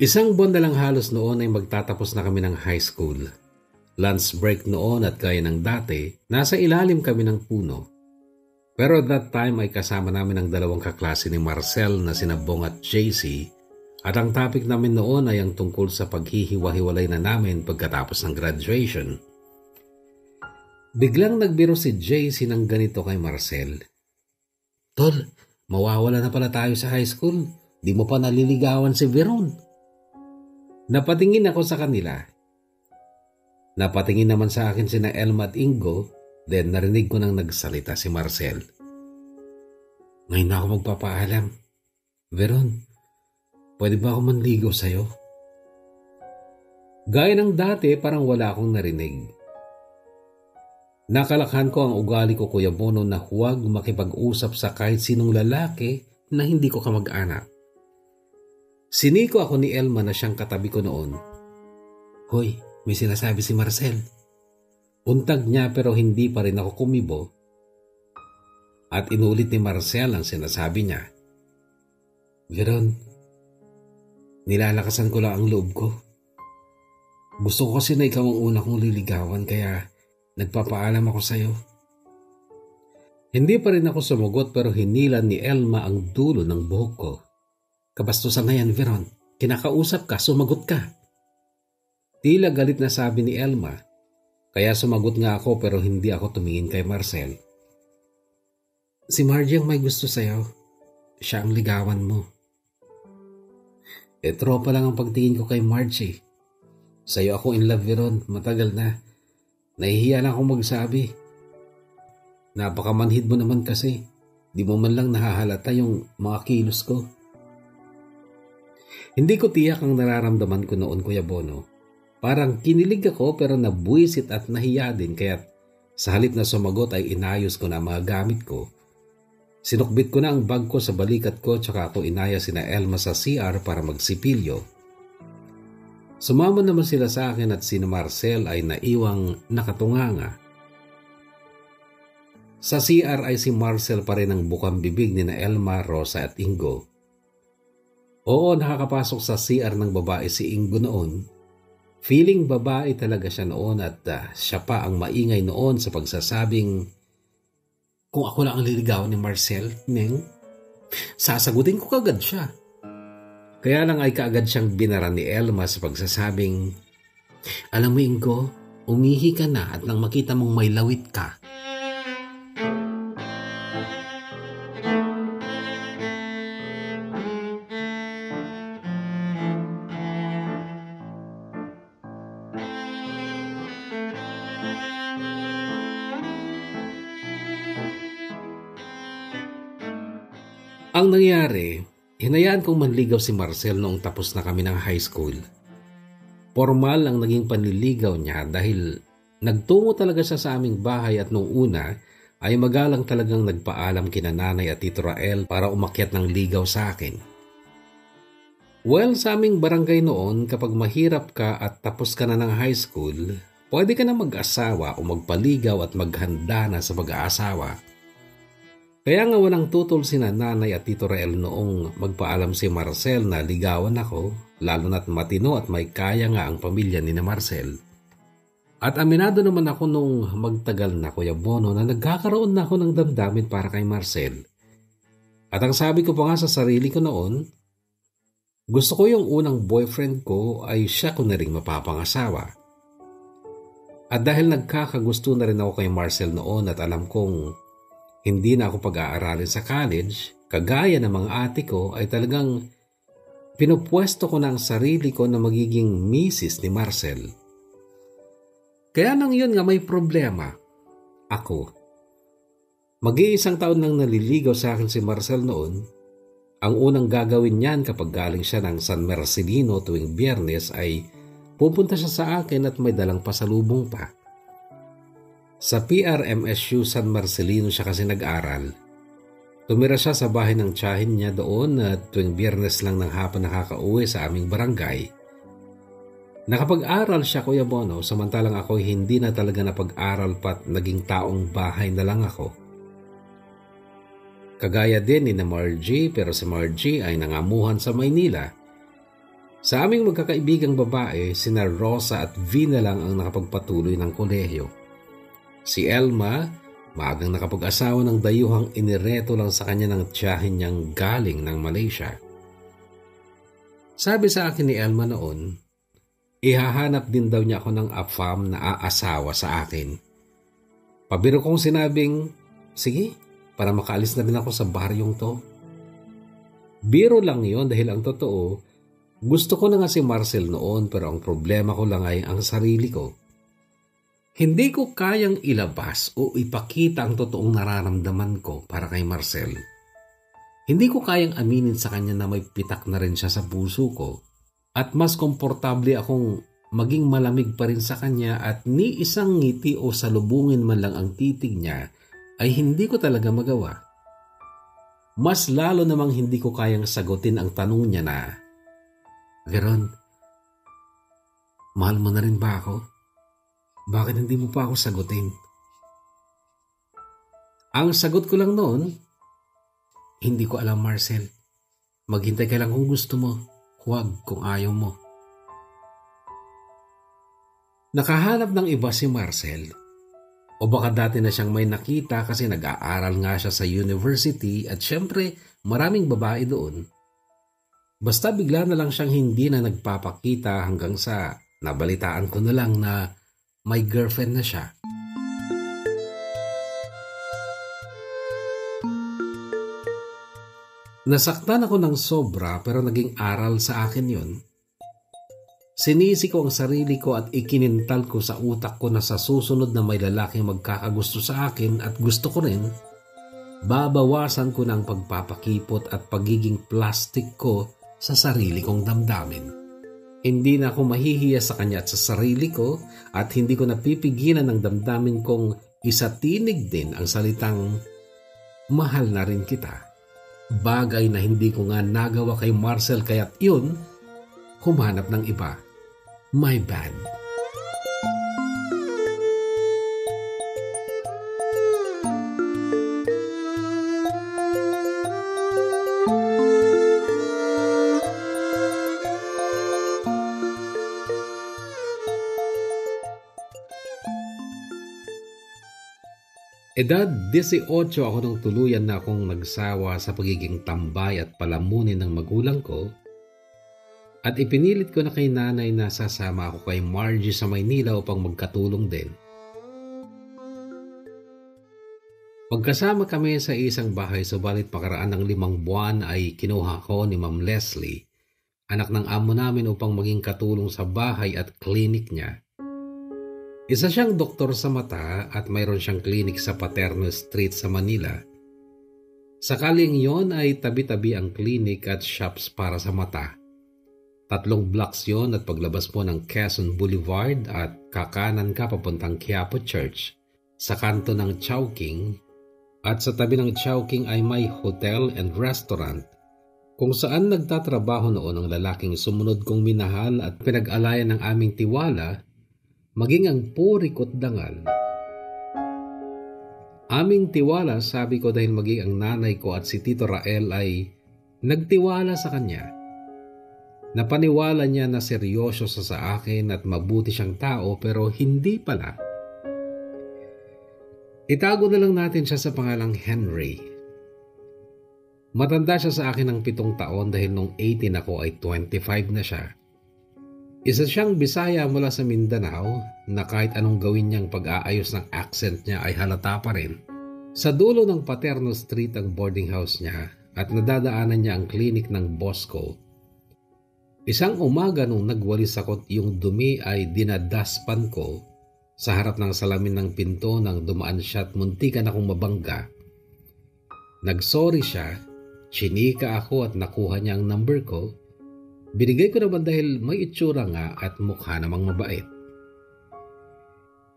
Isang buwan na lang halos noon ay magtatapos na kami ng high school. Lunch break noon at gaya ng dati, nasa ilalim kami ng puno. Pero at that time ay kasama namin ang dalawang kaklase ni Marcel na sina Bong at JC at ang topic namin noon ay ang tungkol sa paghihiwa-hiwalay na namin pagkatapos ng graduation. Biglang nagbiro si JC ng ganito kay Marcel. "Tol, mawawala na pala tayo sa high school. Di mo pa naliligawan si Veron." Napatingin ako sa kanila. Napatingin naman sa akin sina Elma at Ingo, then narinig ko nang nagsalita si Marcel. "Ngayon na ako magpapaalam. Veron, pwede ba ako manligaw sa'yo?" Gaya ng dati, parang wala akong narinig. Nakalakhan ko ang ugali ko, Kuya Bono, na huwag makipag-usap sa kahit sinong lalaki na hindi ko kamag-anak. Siniko ako ni Elma na siyang katabi ko noon. "Hoy, may sinasabi si Marcel." Untag niya pero hindi pa rin ako kumibo. At inulit ni Marcel ang sinasabi niya. "Veron, nilalakasan ko lang ang loob ko. Gusto ko kasi na ikaw ang una kong liligawan kaya nagpapaalam ako sa'yo." Hindi pa rin ako sumagot pero hinilan ni Elma ang dulo ng buhok ko. "Kabastusan na yan, Veron. Kinakausap ka, sumagot ka." Tila galit na sabi ni Elma, kaya sumagot nga ako pero hindi ako tumingin kay Marcel. "Si Margie ang may gusto sa'yo. Siya ang ligawan mo." Tropa lang ang pagtingin ko kay Margie. Sa'yo ako in love, Veron. Matagal na. Nahihiya lang akong magsabi. Napakamanhid mo naman kasi. Di mo man lang nahahalata yung mga kilos ko. Hindi ko tiyak ang nararamdaman ko noon, Kuya Bono. Parang kinilig ako pero nabuwisit at nahiya din kaya't sa halip na sumagot ay inayos ko na ang mga gamit ko. Sinukbit ko na ang bag ko sa balikat ko tsaka ako inaya sina Elma sa CR para magsipilyo. Sumama naman sila sa akin at sina Marcel ay naiwang nakatunganga. Sa CR ay si Marcel pa rin ang bukang bibig ni na Elma, Rosa at Ingo. Oo, nakakapasok sa CR ng babae si Ingo noon. Feeling babae talaga siya noon at siya pa ang maingay noon sa pagsasabing, "Kung ako lang ang liligawan ni Marcel, Neng, sasagutin ko kagad siya." Kaya lang ay kaagad siyang binara ni Elma sa pagsasabing, "Alam mo, Ingo, umihi ka na at nang makita mong may lawit ka." Ang nangyari, hinayaan kong manligaw si Marcel noong tapos na kami ng high school. Formal ang naging panliligaw niya dahil nagtungo talaga siya sa aming bahay at noong una ay magalang talagang nagpaalam kina Nanay at Tito Rael para umakyat ng ligaw sa akin. Well, sa aming barangay noon, kapag mahirap ka at tapos ka na ng high school, pwede ka na mag-asawa o magpaligaw at maghanda na sa pag-aasawa. Kaya nga walang tutol sina Nanay at Tito Rael noong magpaalam si Marcel na ligawan ako, lalo na't matino at may kaya nga ang pamilya ni na Marcel. At aminado naman ako nung magtagal na, Kuya Bono, na nagkakaroon na ako ng damdamin para kay Marcel. At ang sabi ko pa nga sa sarili ko noon, gusto ko yung unang boyfriend ko ay siya ko na rin mapapangasawa. At dahil nagkakagusto na rin ako kay Marcel noon at alam kong hindi na ako pag-aaralin sa college, kagaya ng mga ate ko ay talagang pinupwesto ko na ang sarili ko na magiging misis ni Marcel. Kaya nang yun nga may problema. Ako. Mag-iisang taon nang naliligaw sa akin si Marcel noon Ang unang gagawin niyan kapag galing siya ng San Marcelino tuwing Biyernes ay pupunta siya sa akin at may dalang pasalubong pa. Sa PRMSU San Marcelino siya kasi nag-aral. Tumira siya sa bahay ng tiyahin niya doon at tuwing Biyernes lang ng hapon nakakauwi sa aming barangay. Nakapag-aral siya, Kuya Bono, samantalang ako hindi na talaga napag-aral pa't naging taong bahay na lang ako. Kagaya din ni na Margie, pero si Margie ay nangamuhan sa Maynila. Sa aming magkakaibigang babae, sina Rosa at V na lang ang nakapagpatuloy ng kolehiyo. Si Elma, maagang nakapag-asawa ng dayuhang inireto lang sa kanya ng tiyahin niyang galing ng Malaysia. Sabi sa akin ni Elma noon, ihahanap din daw niya ako ng AFAM na aasawa sa akin. Pabiro kong sinabing, sige, para makaalis na rin ako sa baryong to. Biro lang yon dahil ang totoo, gusto ko na nga si Marcel noon pero ang problema ko lang ay ang sarili ko. Hindi ko kayang ilabas o ipakita ang totoong nararamdaman ko para kay Marcel. Hindi ko kayang aminin sa kanya na may pitak na rin siya sa puso ko at mas komportable akong maging malamig pa rin sa kanya at ni isang ngiti o salubungin man lang ang titig niya ay hindi ko talaga magawa. Mas lalo namang hindi ko kayang sagutin ang tanong niya na, Veron, mahal mo na rin ba ako? Bakit hindi mo pa ako sagutin? Ang sagot ko lang noon, hindi ko alam, Marcel. Maghintay ka lang kung gusto mo, huwag kung ayaw mo. Nakahanap ng iba si Marcel. O baka dati na siyang may nakita kasi nag-aaral nga siya sa university at syempre maraming babae doon. Basta bigla na lang siyang hindi na nagpapakita hanggang sa nabalitaan ko na lang na may girlfriend na siya. Nasaktan ako ng sobra pero naging aral sa akin yon. Sinisi ko ang sarili ko at ikinintal ko sa utak ko na sa susunod na may lalaking magkakagusto sa akin at gusto ko rin, babawasan ko ng pagpapakipot at pagiging plastic ko sa sarili kong damdamin. Hindi na ako mahihiya sa kanya at sa sarili ko at hindi ko napipigilan ng damdamin kong isatinig din ang salitang mahal na rin kita. Bagay na hindi ko nga nagawa kay Marcel kaya't yun, humanap ng iba. My bad. Edad 18 ako nang tuluyan na akong nagsawa sa pagiging tambay at palamunin ng magulang ko at ipinilit ko na kay nanay na sasama ako kay Margie sa Maynila upang magkatulong din. Magkasama kami sa isang bahay subalit pakaraan ng 5 buwan ay kinuha ko ni Ma'am Leslie, anak ng amo namin upang maging katulong sa bahay at klinik niya. Isa siyang doktor sa mata at mayroon siyang klinik sa Paterno Street sa Manila. Sakaling yon ay tabi-tabi ang klinik at shops para sa mata. 3 blocks yon at paglabas mo ng Quezon Boulevard at kakanan ka papuntang Quiapo Church sa kanto ng Chowking at sa tabi ng Chowking ay may hotel and restaurant kung saan nagtatrabaho noon ang lalaking sumunod kong minahal at pinag-alayan ng aming tiwala maging ang purikot dangal. Aming tiwala, sabi ko dahil maging ang nanay ko at si Tito Rael ay nagtiwala sa kanya. Napaniwala niya na seryoso sa akin at mabuti siyang tao pero hindi pala. Itago na lang natin siya sa pangalang Henry. Matanda siya sa akin ng 7 taon dahil nung 18 ako ay 25 na siya. Isa siyang Bisaya mula sa Mindanao na kahit anong gawin niyang pag-aayos ng accent niya ay halata pa rin. Sa dulo ng Paterno Street ang boarding house niya at nadadaanan niya ang klinik ng boss ko. Isang umaga nung nagwalis ako yung dumi ay dinadaspan ko sa harap ng salamin ng pinto nang dumaan siya at muntikan akong mabangga. Nagsorry siya Chinika ako at nakuha niya ang number ko. Binigay ko naman dahil may itsura nga at mukha namang mabait.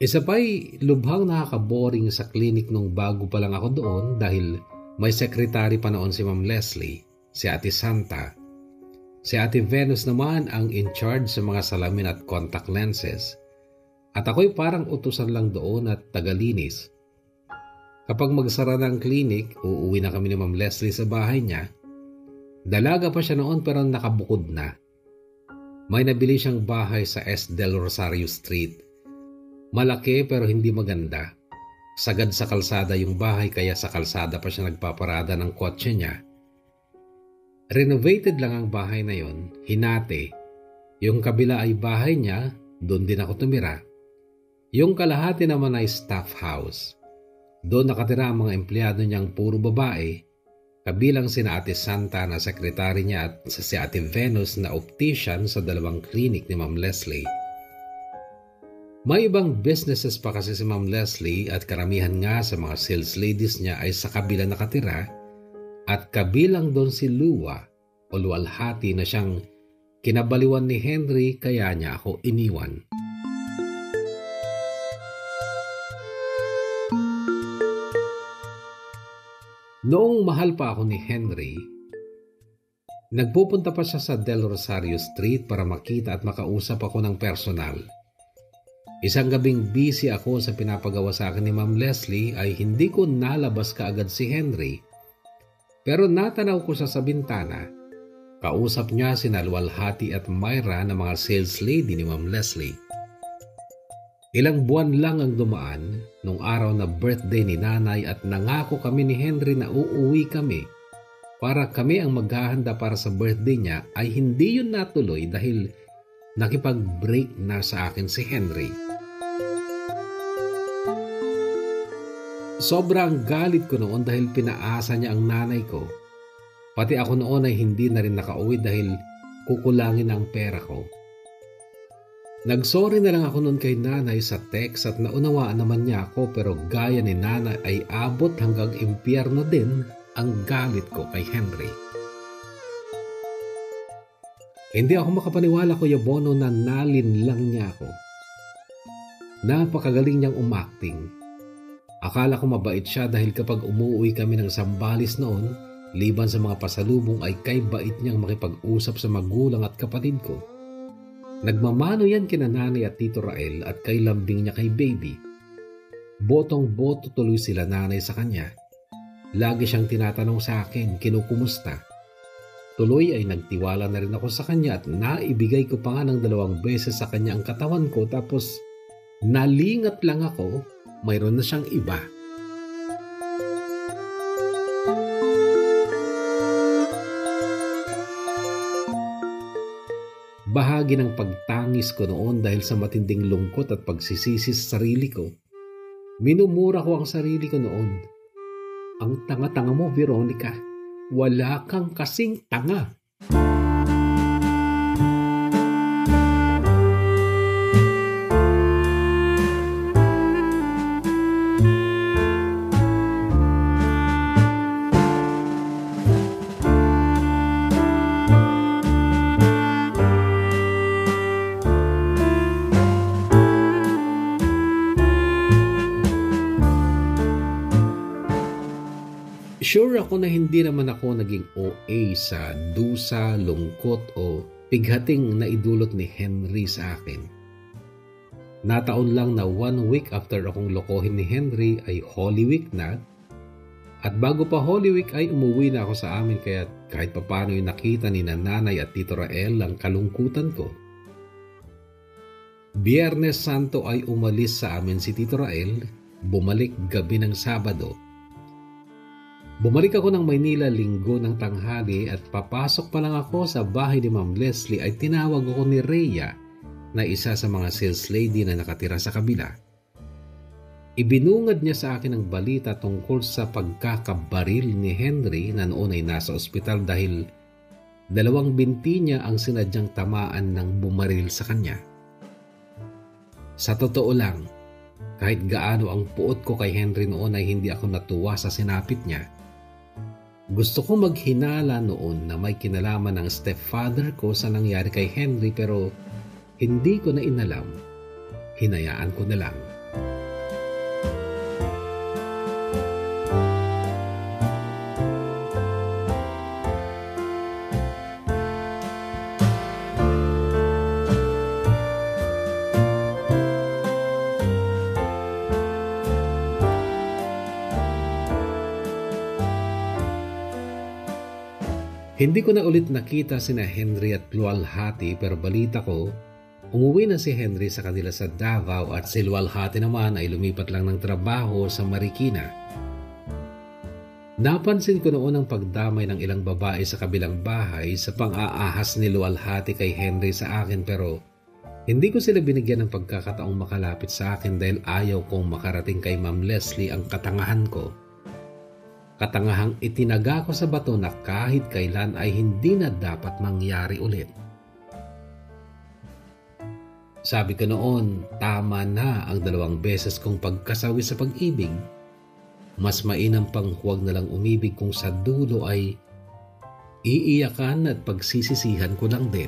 Isa pa'y lubhang nakaka-boring sa klinik nung bago pa lang ako doon dahil may sekretary pa noon si Ma'am Leslie, si Ate Santa. Si Ate Venus naman ang in charge sa mga salamin at contact lenses. At ako'y parang utusan lang doon at tagalinis. Kapag magsara ng klinik, uuwi na kami ni Ma'am Leslie sa bahay niya. Dalaga pa siya noon pero nakabukod na. May nabili siyang bahay sa S. Del Rosario Street. Malaki pero hindi maganda. Sagad sa kalsada yung bahay kaya sa kalsada pa siya nagpaparada ng kotse niya. Renovated lang ang bahay na yon, hinati. Yung kabila ay bahay niya, doon din ako tumira. Yung kalahati naman ay staff house. Doon nakatira ang mga empleyado niyang puro babae, kabilang sina Ate Santa na sekretary niya at si Ate Venus na optician sa dalawang klinik ni Ma'am Leslie. May ibang businesses pa kasi si Ma'am Leslie at karamihan nga sa mga sales ladies niya ay sa kabila nakatira at kabilang doon si Lua o luwalhati na siyang kinabaliwan ni Henry kaya niya ako iniwan. Noong mahal pa ako ni Henry, nagpupunta pa siya sa Del Rosario Street para makita at makausap ako ng personal. Isang gabing busy ako sa pinapagawa sa akin ni Ma'am Leslie ay hindi ko nalabas kaagad si Henry. Pero natanaw ko siya sa bintana. Kausap niya sina Luwalhati at Myra na mga sales lady ni Ma'am Leslie. Ilang buwan lang ang dumaan nung araw na birthday ni nanay at nangako kami ni Henry na uuwi kami para kami ang maghahanda para sa birthday niya ay hindi yun natuloy dahil nakipag-break na sa akin si Henry. Sobrang galit ko noon dahil pinaasa niya ang nanay ko. Pati ako noon ay hindi na rin nakauwi dahil kukulangin ang pera ko. Nagsorry na lang ako noon kay nanay sa text at naunawaan naman niya ako pero gaya ni nanay ay abot hanggang impyerno din ang galit ko kay Henry. Hindi ako makapaniwala Kuya Bono na nalin lang niya ako. Napakagaling niyang umakting. Akala ko mabait siya dahil kapag umuwi kami ng Sambales noon, liban sa mga pasalubong ay kay bait niyang makipag-usap sa magulang at kapatid ko. Nagmamano yan kina nanay at Tito Rael at kay lambing niya kay baby. Botong-boto tuloy sila nanay sa kanya. Lagi siyang tinatanong sa akin, kinukumusta. Tuloy ay nagtiwala na rin ako sa kanya at naibigay ko pa nga ng 2 beses sa kanya ang katawan ko tapos nalingat lang ako, mayroon na siyang iba. Bahagi ng pagtangis ko noon dahil sa matinding lungkot at pagsisisi sa sarili ko. Minumura ko ang sarili ko noon. Ang tanga-tanga mo, Veronica. Wala kang kasing tanga. Sure ako na hindi naman ako naging OA sa dusa, lungkot o pighating na idulot ni Henry sa akin. Nataon lang na 1 week after akong lokohin ni Henry ay Holy Week na at bago pa Holy Week ay umuwi na ako sa amin kaya kahit papano yung nakita ni nanay at Tito Rael ang kalungkutan ko. Biyernes Santo ay umalis sa amin si Tito Rael, bumalik gabi ng Sabado. Bumalik ako ng Maynila Linggo ng tanghali at papasok pa lang ako sa bahay ni Ma'am Leslie ay tinawag ako ni Rhea na isa sa mga sales lady na nakatira sa kabila. Ibinungad niya sa akin ang balita tungkol sa pagkakabaril ni Henry na noon ay nasa ospital dahil 2 binti niya ang sinadyang tamaan ng bumaril sa kanya. Sa totoo lang, kahit gaano ang puot ko kay Henry noon ay hindi ako natuwa sa sinapit niya. Gusto ko maghinala noon na may kinalaman ng stepfather ko sa nangyari kay Henry pero hindi ko na inalam. Hinayaan ko na lang. Hindi ko na ulit nakita sina Henry at Luwalhati pero balita ko, umuwi na si Henry sa kanila sa Davao at si Luwalhati naman ay lumipat lang ng trabaho sa Marikina. Napansin ko noon ang pagdamay ng ilang babae sa kabilang bahay sa pang-aahas ni Luwalhati kay Henry sa akin pero hindi ko sila binigyan ng pagkakataong makalapit sa akin dahil ayaw kong makarating kay Ma'am Leslie ang katangahan ko. Katangahang itinaga ko sa bato na kahit kailan ay hindi na dapat mangyari ulit. Sabi ko noon, tama na ang 2 beses kong pagkasawi sa pag-ibig. Mas mainam pang huwag na lang umibig kung sa dulo ay iiyakan at pagsisisihan ko lang din.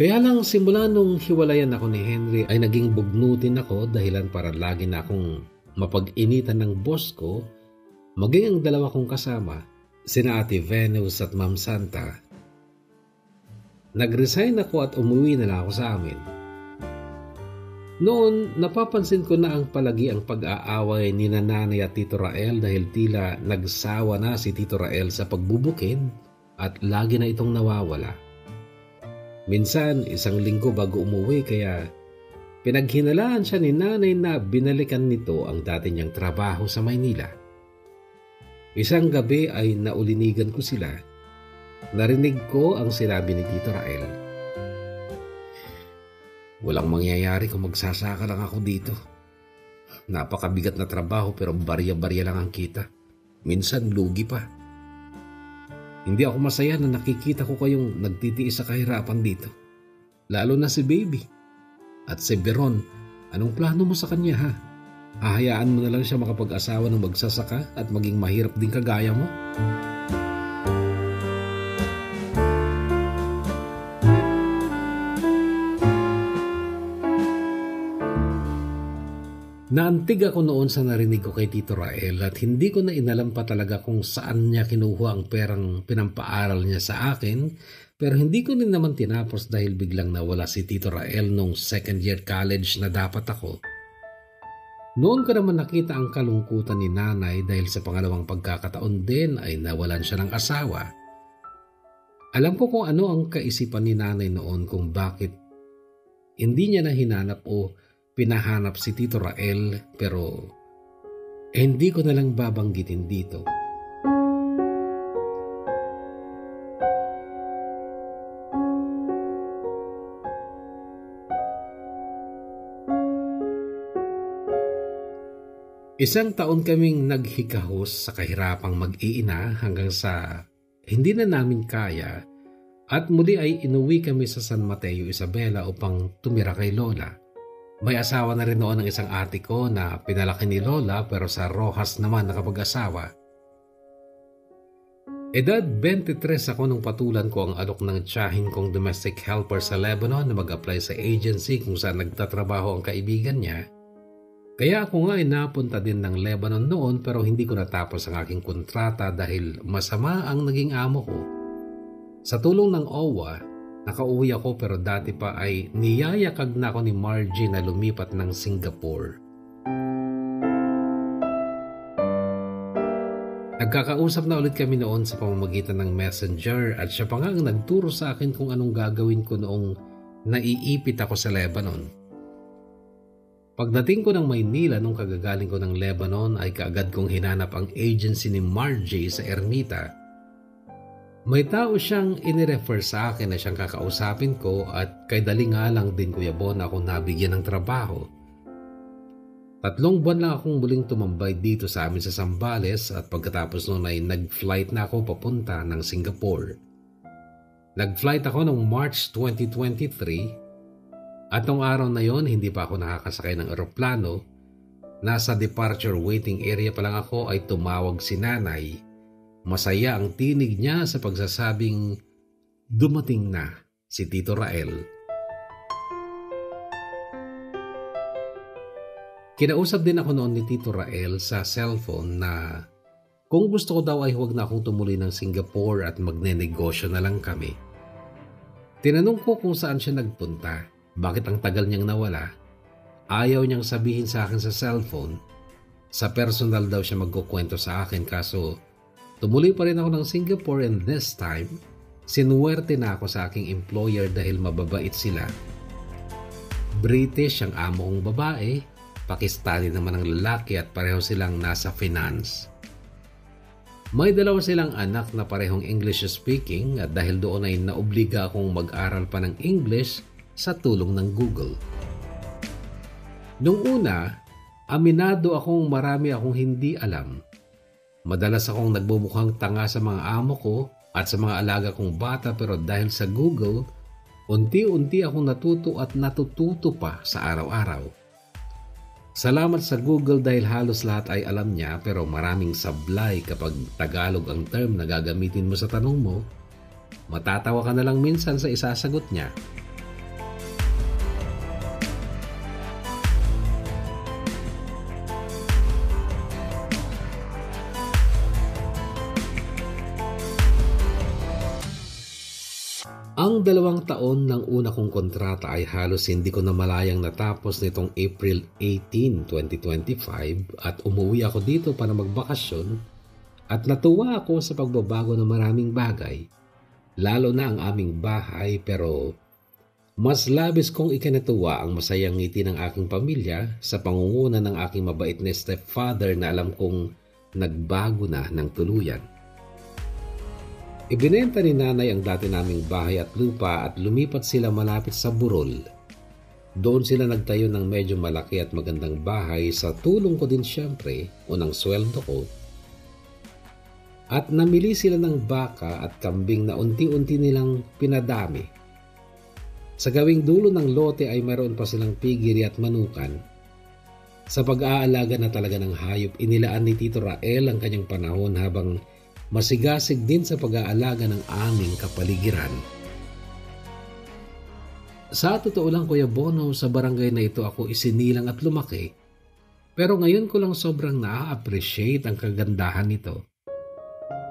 Kaya lang simula nung hiwalayan ako ni Henry ay naging bugnutin ako dahilan para lagi na akong mapag-initan ng boss ko, maging ang 2 kong kasama, sina Ate Venus at Ma'am Santa. Nag-resign ako at umuwi na lang ako sa amin. Noon, napapansin ko na ang palagi ang pag-aaway ni Nanay at Tito Rael dahil tila nagsawa na si Tito Rael sa pagbubukid at lagi na itong nawawala. Minsan, 1 linggo bago umuwi kaya pinaghinalaan siya ni Nanay na binalikan nito ang dati niyang trabaho sa Maynila. Isang gabi ay naulinigan ko sila. Narinig ko ang sinabi ni Tito Rael. Walang mangyayari kung magsasaka lang ako dito. Napakabigat na trabaho pero barya-barya lang ang kita. Minsan lugi pa. Hindi ako masaya na nakikita ko kayong nagtitiis sa kahirapan dito. Lalo na si Baby. At si Beron, anong plano mo sa kanya ha? Hahayaan mo na lang siya makapag-asawa ng magsasaka at maging mahirap din kagaya mo? Naantig ako noon sa narinig ko kay Tito Rael at hindi ko na inalam pa talaga kung saan niya kinuha ang perang pinampaaral niya sa akin pero hindi ko din naman tinapos dahil biglang nawala si Tito Rael nung 2nd year college na dapat ako. Noon ko naman nakita ang kalungkutan ni Nanay dahil sa pangalawang pagkakataon din ay nawalan siya ng asawa. Alam ko kung ano ang kaisipan ni Nanay noon kung bakit hindi niya na hinanap o pinahanap si Tito Rael pero hindi ko na lang babanggitin dito. Isang taon kaming naghikahos sa kahirapang mag-iina hanggang sa hindi na namin kaya at muli ay inuwi kami sa San Mateo, Isabela upang tumira kay Lola. May asawa na rin noon ng isang ate ko na pinalaki ni Lola pero sa Rojas naman nakapag-asawa. Edad 23 ako nung patulan ko ang alok ng tiyahin kong domestic helper sa Lebanon na mag-apply sa agency kung saan nagtatrabaho ang kaibigan niya. Kaya ako nga ay napunta din ng Lebanon noon pero hindi ko natapos ang aking kontrata dahil masama ang naging amo ko. Sa tulong ng OWA, nakauwi ako pero dati pa ay niyayakag na ako ni Margie na lumipat ng Singapore. Nagkakausap na ulit kami noon sa pamamagitan ng messenger at siya pa nga ang nagturo sa akin kung anong gagawin ko noong naiipit ako sa Lebanon. Pagdating ko ng Maynila nung kagagaling ko ng Lebanon ay kaagad kong hinanap ang agency ni Margie sa Ermita. May tao siyang inirefer sa akin na siyang kakausapin ko at kay dali nga lang din Kuya Bon ako nabigyan ng trabaho. 3 buwan lang akong muling tumambay dito sa amin sa Zambales at pagkatapos noon ay nag-flight na ako papunta ng Singapore. Nag-flight ako noong March 2023 at noong araw na yon hindi pa ako nakakasakay ng eroplano. Nasa departure waiting area pa lang ako ay tumawag si nanay. Masaya ang tinig niya sa pagsasabing dumating na si Tito Rael. Kinausap din ako noon ni Tito Rael sa cellphone na kung gusto ko daw ay huwag na akong tumuloy ng Singapore at magnenegosyo na lang kami. Tinanong ko kung saan siya nagpunta, bakit ang tagal niyang nawala. Ayaw niyang sabihin sa akin sa cellphone. Sa personal daw siya magkukwento sa akin kaso tumuloy pa rin ako ng Singapore and this time, sinuwerte na ako sa aking employer dahil mababait sila. British ang amo kong babae, Pakistani naman ang lalaki at pareho silang nasa finance. May 2 silang anak na parehong English speaking at dahil doon ay naobliga akong mag-aral pa ng English sa tulong ng Google. Nung una, aminado akong marami akong hindi alam. Madalas akong nagbubukhang tanga sa mga amo ko at sa mga alaga kong bata pero dahil sa Google, unti-unti akong natuto at natututo pa sa araw-araw. Salamat sa Google dahil halos lahat ay alam niya pero maraming sablay kapag Tagalog ang term na gagamitin mo sa tanong mo. Matatawa ka na lang minsan sa isasagot niya. Ang 2 taon ng una kong kontrata ay halos hindi ko na malayang natapos nitong April 18, 2025 at umuwi ako dito para magbakasyon at natuwa ako sa pagbabago ng maraming bagay, lalo na ang aming bahay pero mas labis kong ikinatuwa ang masayang ngiti ng aking pamilya sa pangunguna ng aking mabait na stepfather na alam kong nagbago na ng tuluyan. Ibinenta ni nanay ang dati naming bahay at lupa at lumipat sila malapit sa Burol. Doon sila nagtayo ng medyo malaki at magandang bahay sa tulong ko din siyempre, unang sweldo ko. At namili sila ng baka at kambing na unti-unti nilang pinadami. Sa gawing dulo ng lote ay mayroon pa silang pigiri at manukan. Sa pag-aalaga na talaga ng hayop, inilaan ni Tito Rael ang kanyang panahon habang masigasig din sa pag-aalaga ng aming kapaligiran. Sa totoo lang Kuya Bono, sa barangay na ito ako isinilang at lumaki, pero ngayon ko lang sobrang na-appreciate ang kagandahan nito.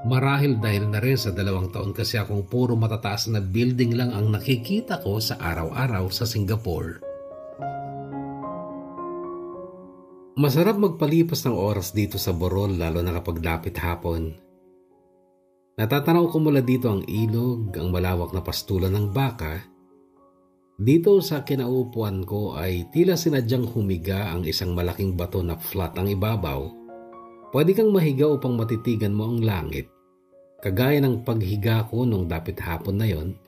Marahil dahil na rin sa 2 taon kasi akong puro matataas na building lang ang nakikita ko sa araw-araw sa Singapore. Masarap magpalipas ng oras dito sa Borol lalo na kapag dapit hapon. Natatanaw ko mula dito ang ilog, ang malawak na pastulan ng baka. Dito sa kinaupuan ko ay tila sinadyang humiga ang isang malaking bato na flat ang ibabaw. Pwede kang mahiga upang matitigan mo ang langit. Kagaya ng paghiga ko nung dapit hapon na yon,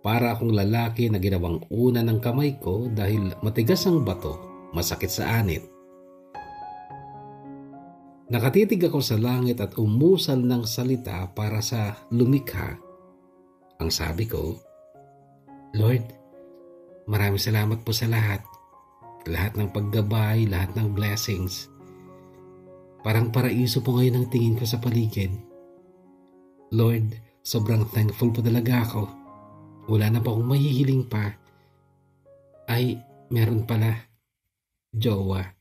para akong lalaki na ginawang una ng kamay ko dahil matigas ang bato, masakit sa anit. Nakatitig ako sa langit at umusal ng salita para sa lumikha. Ang sabi ko, Lord, maraming salamat po sa lahat. Lahat ng paggabay, lahat ng blessings. Parang paraiso po ngayon ang tingin ko sa paligid. Lord, sobrang thankful po talaga ako. Wala na po akong mahihiling pa. Ay, meron pala. Jowa.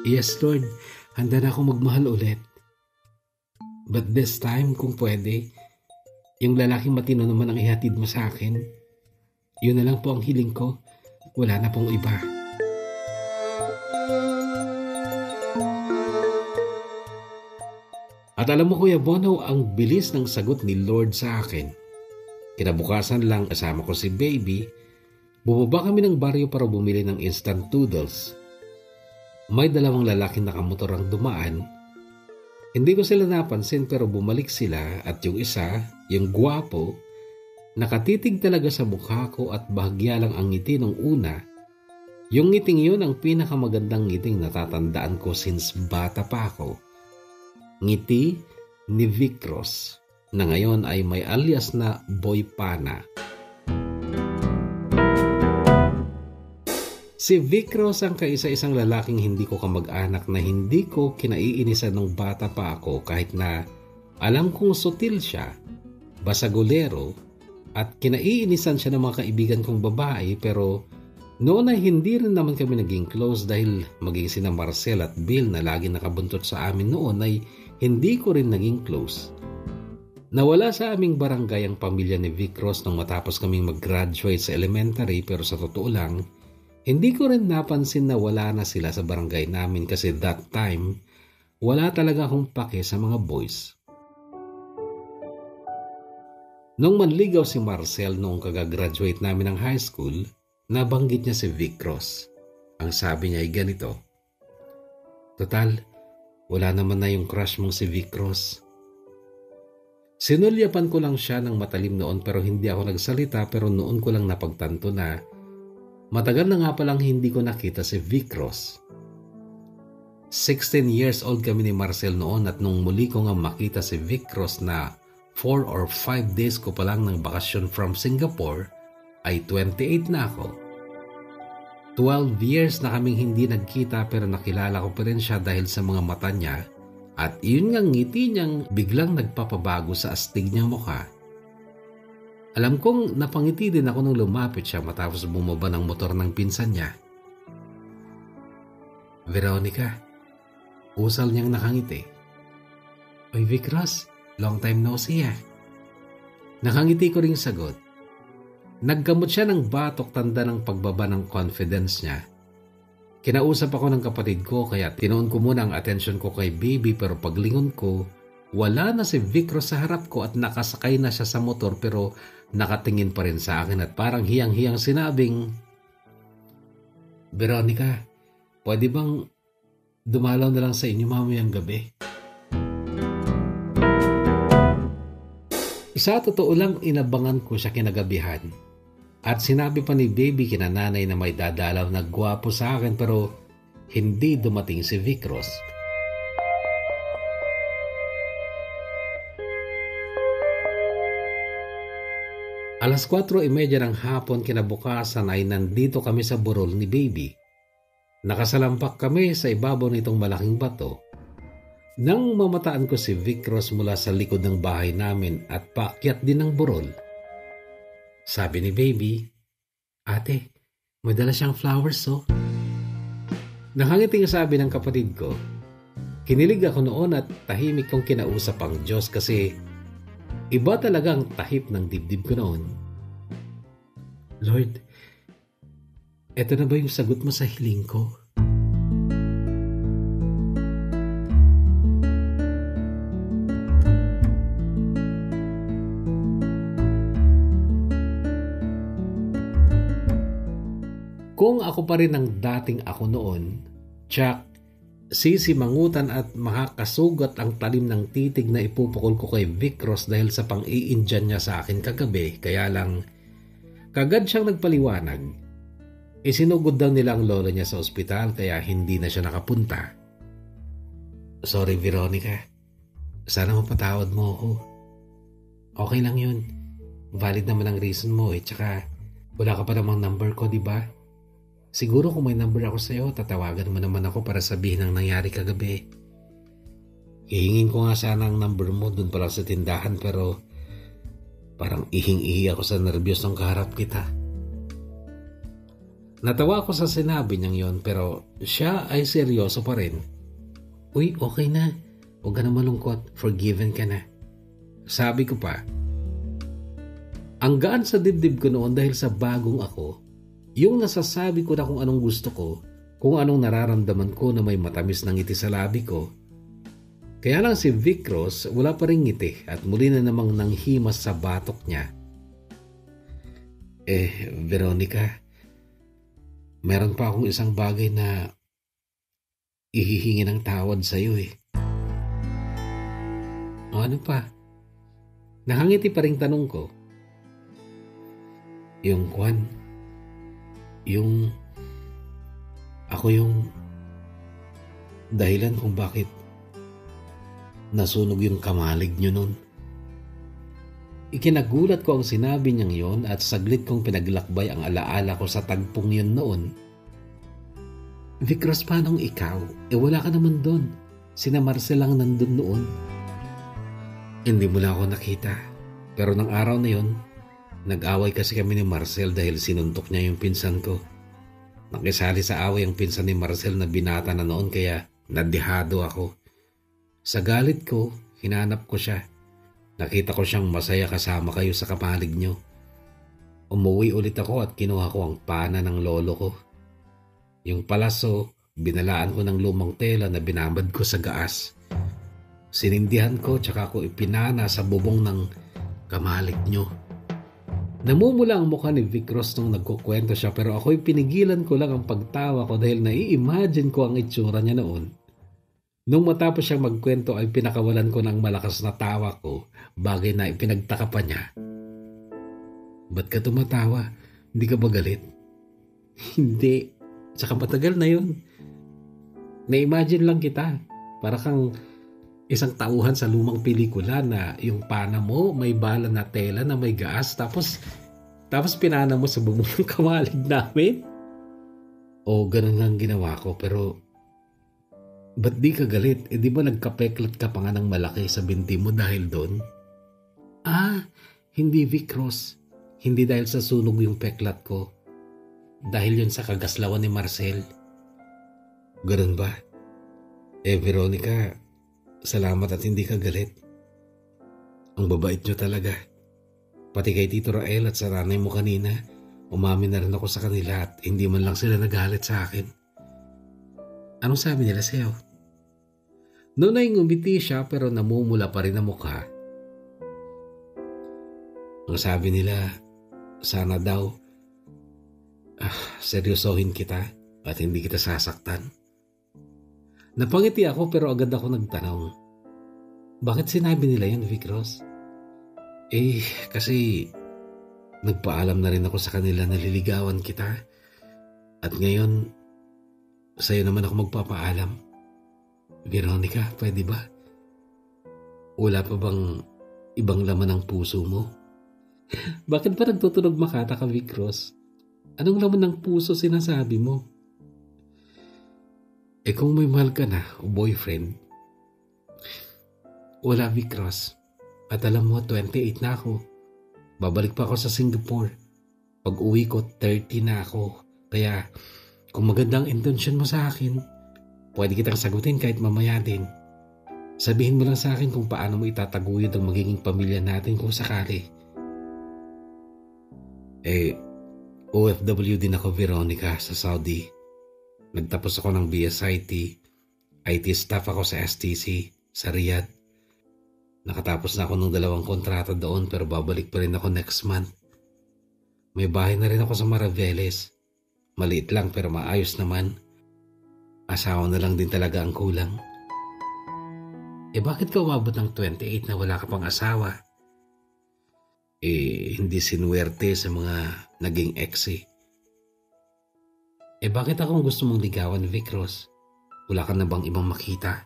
Yes, Lord. Handa na akong magmahal ulit. But this time, kung pwede, yung lalaking matino naman ang ihatid mo sa akin. Yun na lang po ang hiling ko. Wala na pong iba. At alam mo Kuya Bono, ang bilis ng sagot ni Lord sa akin. Kinabukasan lang kasama ko si Baby, bumaba kami ng baryo para bumili ng instant noodles. May 2 lalaking nakamotor ang dumaan. Hindi ko sila napansin pero bumalik sila at yung isa, yung gwapo, nakatitig talaga sa mukha ko at bahagya lang ang ngiti nung una. Yung ngiting yun ang pinakamagandang ngiting natatandaan ko since bata pa ako. Ngiti ni Vicros na ngayon ay may alias na Boy Pana. Si Vicros ang kaisa-isang lalaking hindi ko kamag-anak na hindi ko kinaiinisan nung bata pa ako kahit na alam kong sutil siya, basagolero at kinaiinisan siya ng mga kaibigan kong babae pero noon ay hindi rin naman kami naging close dahil maging sina Marcel at Bill na lagi nakabuntot sa amin noon ay hindi ko rin naging close. Nawala sa aming barangay ang pamilya ni Vicros nung matapos kaming mag-graduate sa elementary pero sa totoo lang, hindi ko rin napansin na wala na sila sa barangay namin kasi that time, wala talaga akong pake sa mga boys. Nung manligaw si Marcel noong kagagraduate namin ng high school, nabanggit niya si Vicros. Ang sabi niya ay ganito, "Total, wala naman na yung crush mong si Vicros." Sinulyapan ko lang siya ng matalim noon pero hindi ako nagsalita pero noon ko lang napagtanto na matagal na nga palang hindi ko nakita si Vicros. 16 years old kami ni Marcel noon at nung muli ko nga makita si Vicros na 4 or 5 days ko pa lang ng bakasyon from Singapore ay 28 na ako. 12 years na kaming hindi nagkita pero nakilala ko pa rin siya dahil sa mga mata niya at iyon nga ngiti niyang biglang nagpapabago sa astig niyang mukha. Alam kong napangiti din ako nung lumapit siya matapos bumaba ng motor ng pinsan niya. "Veronica," usal niyang nakangiti. "Oy Vicros, long time no see ah." Nakangiti ko ring sagot. Naggamot siya ng batok tanda ng pagbaba ng confidence niya. Kinausap ako ng kapatid ko kaya tinuon ko muna ang atensyon ko kay baby pero paglingon ko, wala na si Vicros sa harap ko at nakasakay na siya sa motor pero nakatingin pa rin sa akin at parang hiyang-hiyang sinabing, "Veronica, pwede bang dumalaw na lang sa inyo mamayang gabi?" Sa totoo lang inabangan ko siya kinagabihan. At sinabi pa ni baby kina nanay na may dadalaw na gwapo sa akin pero hindi dumating si Vicros. Alas 4:30 ng hapon kinabukasan ay nandito kami sa burol ni baby. Nakasalampak kami sa ibabaw nitong malaking bato. Nang mamataan ko si Vicros mula sa likod ng bahay namin at paakyat din ng burol. Sabi ni baby, "Ate, may dala siyang flowers oh." Nakangiting sabi ng kapatid ko. Kinilig ako noon at tahimik kong kinausap ang Diyos kasi iba talagang tahip ng dibdib ko noon. "Lord, eto na ba yung sagot mo sa hiling ko?" Kung ako pa rin ang dating ako noon, tsak, sisimangutan at makakasugat ang talim ng titig na ipupukol ko kay Vicros dahil sa pang-iindyan niya sa akin kagabi. Kaya lang, kagad siyang nagpaliwanag. Isinugod daw nila ang lola niya sa ospital kaya hindi na siya nakapunta. "Sorry Veronica, sana mapatawad mo ako. Okay lang yun. Valid naman ang reason mo eh. Tsaka wala ka pa namang number ko, di ba? Siguro kung may number ako sa'yo, tatawagan mo naman ako para sabihin ang nangyari kagabi. Hihingin ko nga sana ang number mo dun pala sa tindahan pero parang ihing-ihi ako sa nervyos nung kaharap kita." Natawa ako sa sinabi niyang yon pero siya ay seryoso pa rin. "Uy, okay na. Huwag ka na malungkot. Forgiven ka na." Sabi ko pa. Ang gaan sa dibdib ko noon dahil sa bagong ako. Yung nasasabi ko na kung anong gusto ko, kung anong nararamdaman ko na may matamis ng ngiti sa labi ko. Kaya lang si Vicros wala pa rin ngiti at muli na namang nanghimas sa batok niya. Veronica, meron pa akong isang bagay na ihihingi ng tawad sa'yo eh." O ano pa? Nakangiti pa ring tanong ko. Yung kwan, ako yung dahilan kung bakit nasunog yung kamalig nyo nun. Ikinagulat ko ang sinabi niyang yon at saglit kong pinaglakbay ang alaala ko sa tagpong yun noon. Vicros, paanong ikaw? Wala ka naman doon. Sina Marcel lang nandun noon. Hindi mo lang ako nakita. Pero ng araw na yon, nag-away kasi kami ni Marcel dahil sinuntok niya yung pinsan ko. Nakisali sa away ang pinsan ni Marcel na binata na noon kaya nadihado ako. Sa galit ko, hinanap ko siya. Nakita ko siyang masaya kasama kayo sa kamalig niyo. Umuwi ulit ako at kinuha ko ang pana ng lolo ko. Yung palaso, binalaan ko ng lumang tela na binabad ko sa gaas. Sinindihan ko tsaka ko ipinana sa bubong ng kamalig niyo. Namumula ang mukha ni Vicros nung nagkukwento siya pero ako'y pinigilan ko lang ang pagtawa ko dahil nai-imagine ko ang itsura niya noon. Nung matapos siyang magkwento ay pinakawalan ko ng malakas na tawa ko, bagay na ipinagtaka pa niya. Ba't ka tumatawa? Hindi ka ba galit? Hindi. Tsaka matagal na yun. Na-imagine lang kita. Para kang isang tauhan sa lumang pelikula na yung pana mo may bala na tela na may gas tapos pinana mo sa bubong ng kamalig namin. O ganun ang ginawa ko pero ba't di ka galit? Di ba nagkapeklat ka pa nga ng malaki sa binti mo dahil doon? Hindi Vicros. Hindi dahil sa sunog yung peklat ko. Dahil yun sa kagaslawan ni Marcel. Ganun ba? Veronica, salamat at hindi ka galit. Ang babait nyo talaga. Pati kay Tito Rael at sa nanay mo kanina, umamin na rin ako sa kanila at hindi man lang sila nagalit sa akin. Anong sabi nila sa'yo? Noon ay ngumiti siya pero namumula pa rin ang mukha. Ang sabi nila, sana daw, seryosohin kita at hindi kita sasaktan. Napangiti ako pero agad ako nagtanong. Bakit sinabi nila yan, Vicros? Kasi nagpaalam na rin ako sa kanila na liligawan kita. At ngayon, sa'yo naman ako magpapaalam. Veronica, pwede ba? Wala pa bang ibang laman ng puso mo? Bakit ba nagtutunog makata ka, Vicros? Anong laman ng puso sinasabi mo? Kung may mahal ka na o boyfriend, wala, Vicros. At alam mo, 28 na ako. Babalik pa ako sa Singapore. Pag uwi ko, 30 na ako. Kaya kung magandang intensyon mo sa akin, pwede kitang sagutin kahit mamaya din. Sabihin mo lang sa akin kung paano mo itataguyod ang magiging pamilya natin kung sakali. OFW din ako, Veronica, sa Saudi. Nagtapos ako ng BSIT. IT staff ako sa STC, sa Riyadh. Nakatapos na ako ng 2 kontrata doon pero babalik pa rin ako next month. May bahay na rin ako sa Maraveles. Maliit lang pero maayos naman. Asawa na lang din talaga ang kulang. Bakit ka umabot ng 28 na wala ka pang asawa? Hindi sinuwerte sa mga naging ex . Bakit akong gusto mong ligawan, Vicros? Wala ka na bang ibang makita?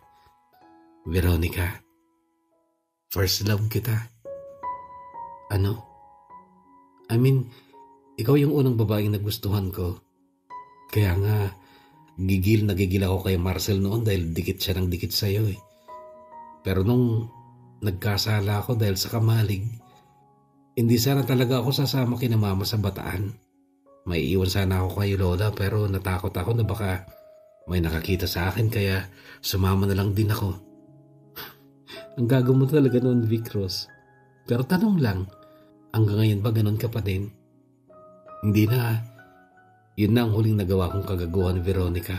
Veronica, first love kita. Ano? Ikaw yung unang babaeng nagustuhan ko. Kaya nga, gigil ako kay Marcel noon dahil dikit siya ng dikit sa'yo . Pero nung nagkasala ako dahil sa kamalig, hindi sana talaga ako sasama kina mama sa Bataan. May iwan sana ako kay Lola pero natakot ako na baka may nakakita sa akin kaya sumama na lang din ako. Ang gago mo talaga noon, Vicros. Pero tanong lang, hanggang ngayon ba ganun ka pa din? Hindi na. Yun na ang huling nagawa kong kagaguhan, Veronica.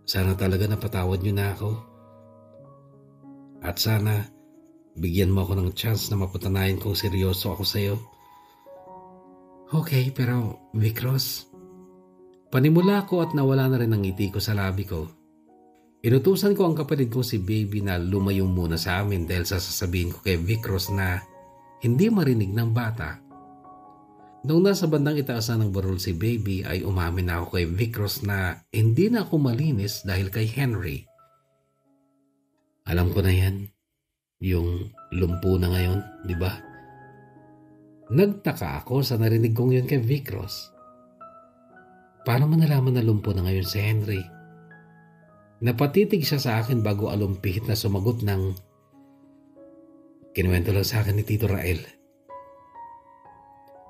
Sana talaga napatawad niyo na ako. At sana, bigyan mo ako ng chance na mapatunayan kung seryoso ako sa'yo. Okay, pero Vicros, panimula ko at nawala na rin ang ngiti ko sa labi ko. Inutusan ko ang kapatid ko si Baby na lumayo muna sa amin dahil sasabihin ko kay Vicros na hindi marinig ng bata. Noong nasa bandang itaasan ng burol si Baby ay umamin na ako kay Vicros na hindi na ako malinis dahil kay Henry. Alam ko na yan, yung lumpo na ngayon, di ba? Nagtaka ako sa narinig kong yun kay Vicros. Paano mo nalaman na lumpo na ngayon si Henry? Napatitig siya sa akin bago alumpihit na sumagot ng kinuwento lang sa akin ni Tito Rael.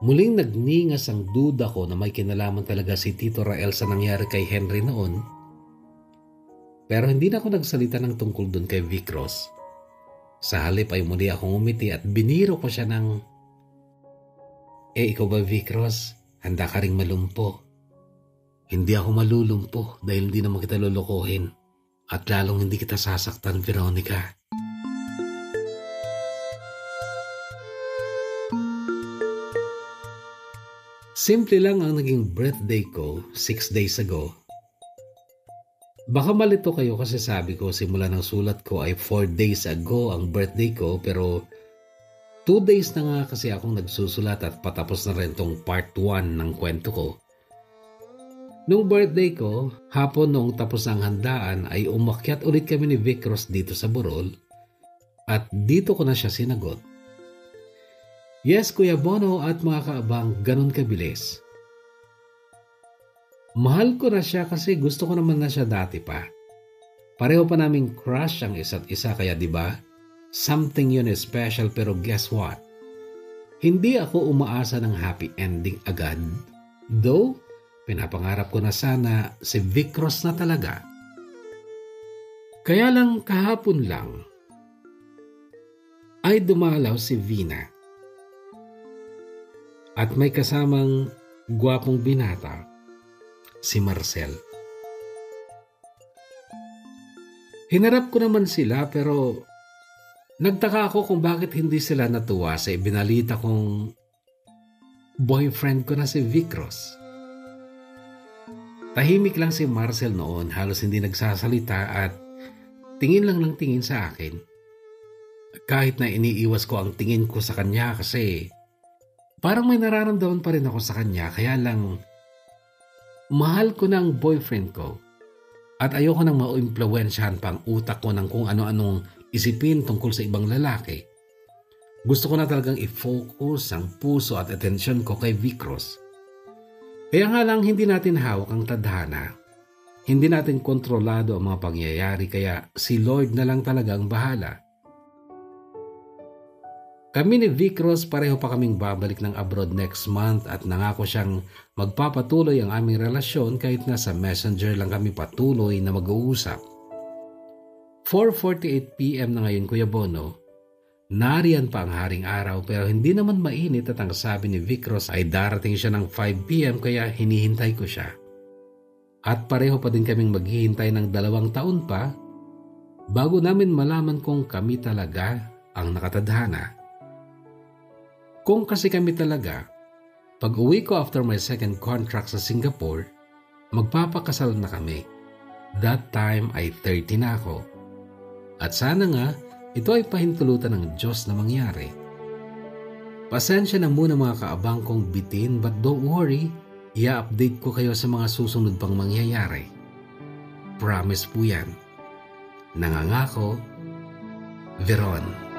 Muling nagningas ang duda ko na may kinalaman talaga si Tito Rael sa nangyari kay Henry noon. Pero hindi na ako nagsalita ng tungkol doon kay Vicros. Sa halip ay muli akong umiti at biniro ko siya ng, ikaw ba Vicros? Handa ka ring malumpo. Hindi ako malulumpo dahil hindi naman kita lulukuhin. At lalong hindi kita sasaktan, Veronica. Simple lang ang naging birthday ko 6 days ago. Baka malito kayo kasi sabi ko simula ng sulat ko ay 4 days ago ang birthday ko pero 2 days na nga kasi akong nagsusulat at patapos na rin tong part 1 ng kwento ko. Nung birthday ko, hapon noong tapos ang handaan ay umakyat ulit kami ni Vicros dito sa burol at dito ko na siya sinagot. Yes, Kuya Bono at mga kaabang, ganun kabilis. Mahal ko na siya kasi gusto ko naman na siya dati pa. Pareho pa naming crush ang isa't isa kaya diba? Something yun is special pero guess what? Hindi ako umaasa ng happy ending agad. Though, pinapangarap ko na sana si Vicros na talaga. Kaya lang kahapon lang ay dumalaw si Vina. At may kasamang gwapong binata, si Marcel. Hinarap ko naman sila pero nagtaka ako kung bakit hindi sila natuwa sa ibinalita kong boyfriend ko na si Vicros. Tahimik lang si Marcel noon, halos hindi nagsasalita at tingin lang ng tingin sa akin. Kahit na iniiwas ko ang tingin ko sa kanya kasi parang may nararamdaman pa rin ako sa kanya kaya lang mahal ko na ang boyfriend ko at ayoko nang maimpluwensyahan pa ang utak ko ng kung ano-anong isipin tungkol sa ibang lalaki. Gusto ko na talagang i-focus ang puso at atensyon ko kay Vicros. Kaya nga lang hindi natin hawak ang tadhana. Hindi natin kontrolado ang mga pangyayari kaya si Lord na lang talaga ang bahala. Kami ni Vicros pareho pa kaming babalik ng abroad next month at nangako siyang magpapatuloy ang aming relasyon kahit na sa messenger lang kami patuloy na mag-uusap. 4:48 PM na ngayon, Kuya Bono. Nariyan pa ang haring araw pero hindi naman mainit at ang sabi ni Vicros ay darating siya ng 5 PM kaya hinihintay ko siya. At pareho pa din kaming maghihintay ng 2 taon pa bago namin malaman kung kami talaga ang nakatadhana. Kung kasi kami talaga, pag uwi ko after my second contract sa Singapore, magpapakasal na kami. That time ay 30 na ako. At sana nga, ito ay pahintulutan ng Diyos na mangyari. Pasensya na muna mga kaabang kong bitin but don't worry, i-update ko kayo sa mga susunod pang mangyayari. Promise po yan. Nangangako, Veron.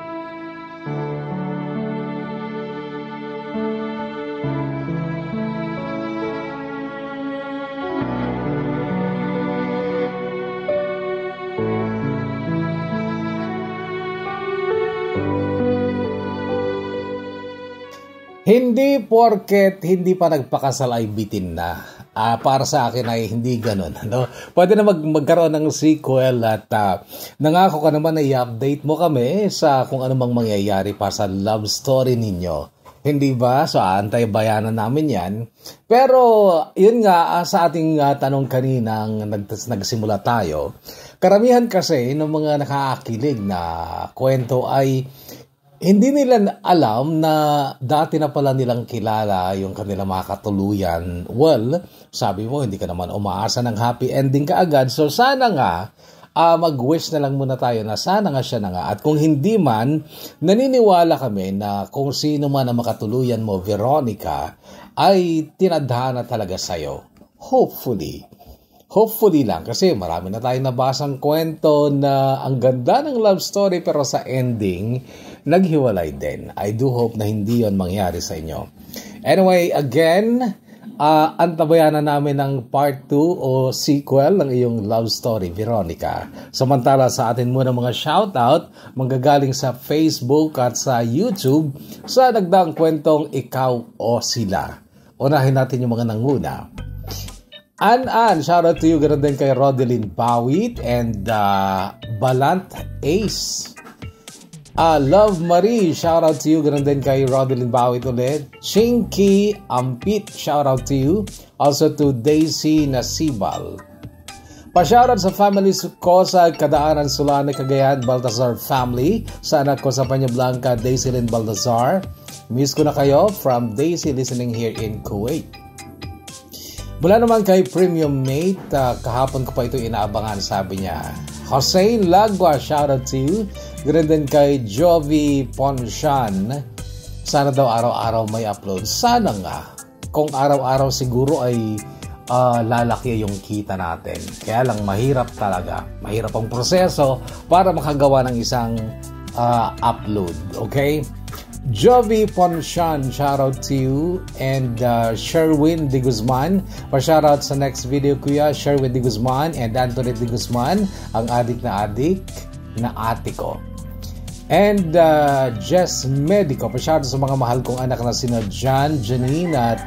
Hindi porket hindi pa nagpakasal ay bitin na. Para sa akin ay hindi ganun. No? Pwede na magkaroon ng sequel at nangako ka naman na i-update mo kami sa kung anumang mangyayari para sa love story ninyo. Hindi ba? So, antay-bayanan namin yan. Pero, yun nga, sa ating tanong kaninang nagsimula tayo, karamihan kasi ng mga nakakakilig na kwento ay hindi nila alam na dati na pala nilang kilala yung kanilang mga katuluyan. Well, sabi mo, hindi ka naman umaasa ng happy ending kaagad. So sana nga mag-wish na lang muna tayo na sana nga siya na nga. At kung hindi man, naniniwala kami na kung sino man ang makatuluyan mo, Veronica, ay tinadhana talaga sa'yo. Hopefully. Hopefully lang, kasi marami na tayong nabasang kwento na ang ganda ng love story pero sa ending, naghiwalay din. I do hope na hindi yon mangyari sa inyo. Anyway, again, antabayan na namin ng part 2 o sequel ng iyong love story, Veronica. Samantala sa atin muna mga shoutout, manggagaling sa Facebook at sa YouTube sa nagdaang kwentong Ikaw o Sila. Unahin natin yung mga nanguna. An, shoutout to you, ganoon din kay Rodeline Bawit and Balant Ace. Love Marie, shoutout to you, ganoon din kay Rodeline Bawit ulit. Chinky Ampit, shoutout to you. Also to Daisy Nasibal. Pa-shoutout sa family ko sa Kadaanan, Sulane, Cagayan, Baltazar family. Sa anak ko sa Peña Blanca, Daisy Lynn Baltazar. Miss ko na kayo from Daisy listening here in Kuwait. Mula naman kay Premium Mate, kahapon ko pa ito inaabangan, sabi niya. Hossein Lagwa, shoutout to you. Ganoon din kay Jovi Ponshan. Sana daw araw-araw may upload. Sana nga. Kung araw-araw siguro ay lalaki yung kita natin. Kaya lang mahirap talaga. Mahirap ang proseso para makagawa ng isang upload. Okay? Jovi Ponshan, shoutout to you. And Sherwin De Guzman. Pa-shoutout sa next video kuya, Sherwin De Guzman and Anthony De Guzman, ang adik na ate ko. And Jess Medico, pa-shoutout sa mga mahal kong anak na sina John, Janine at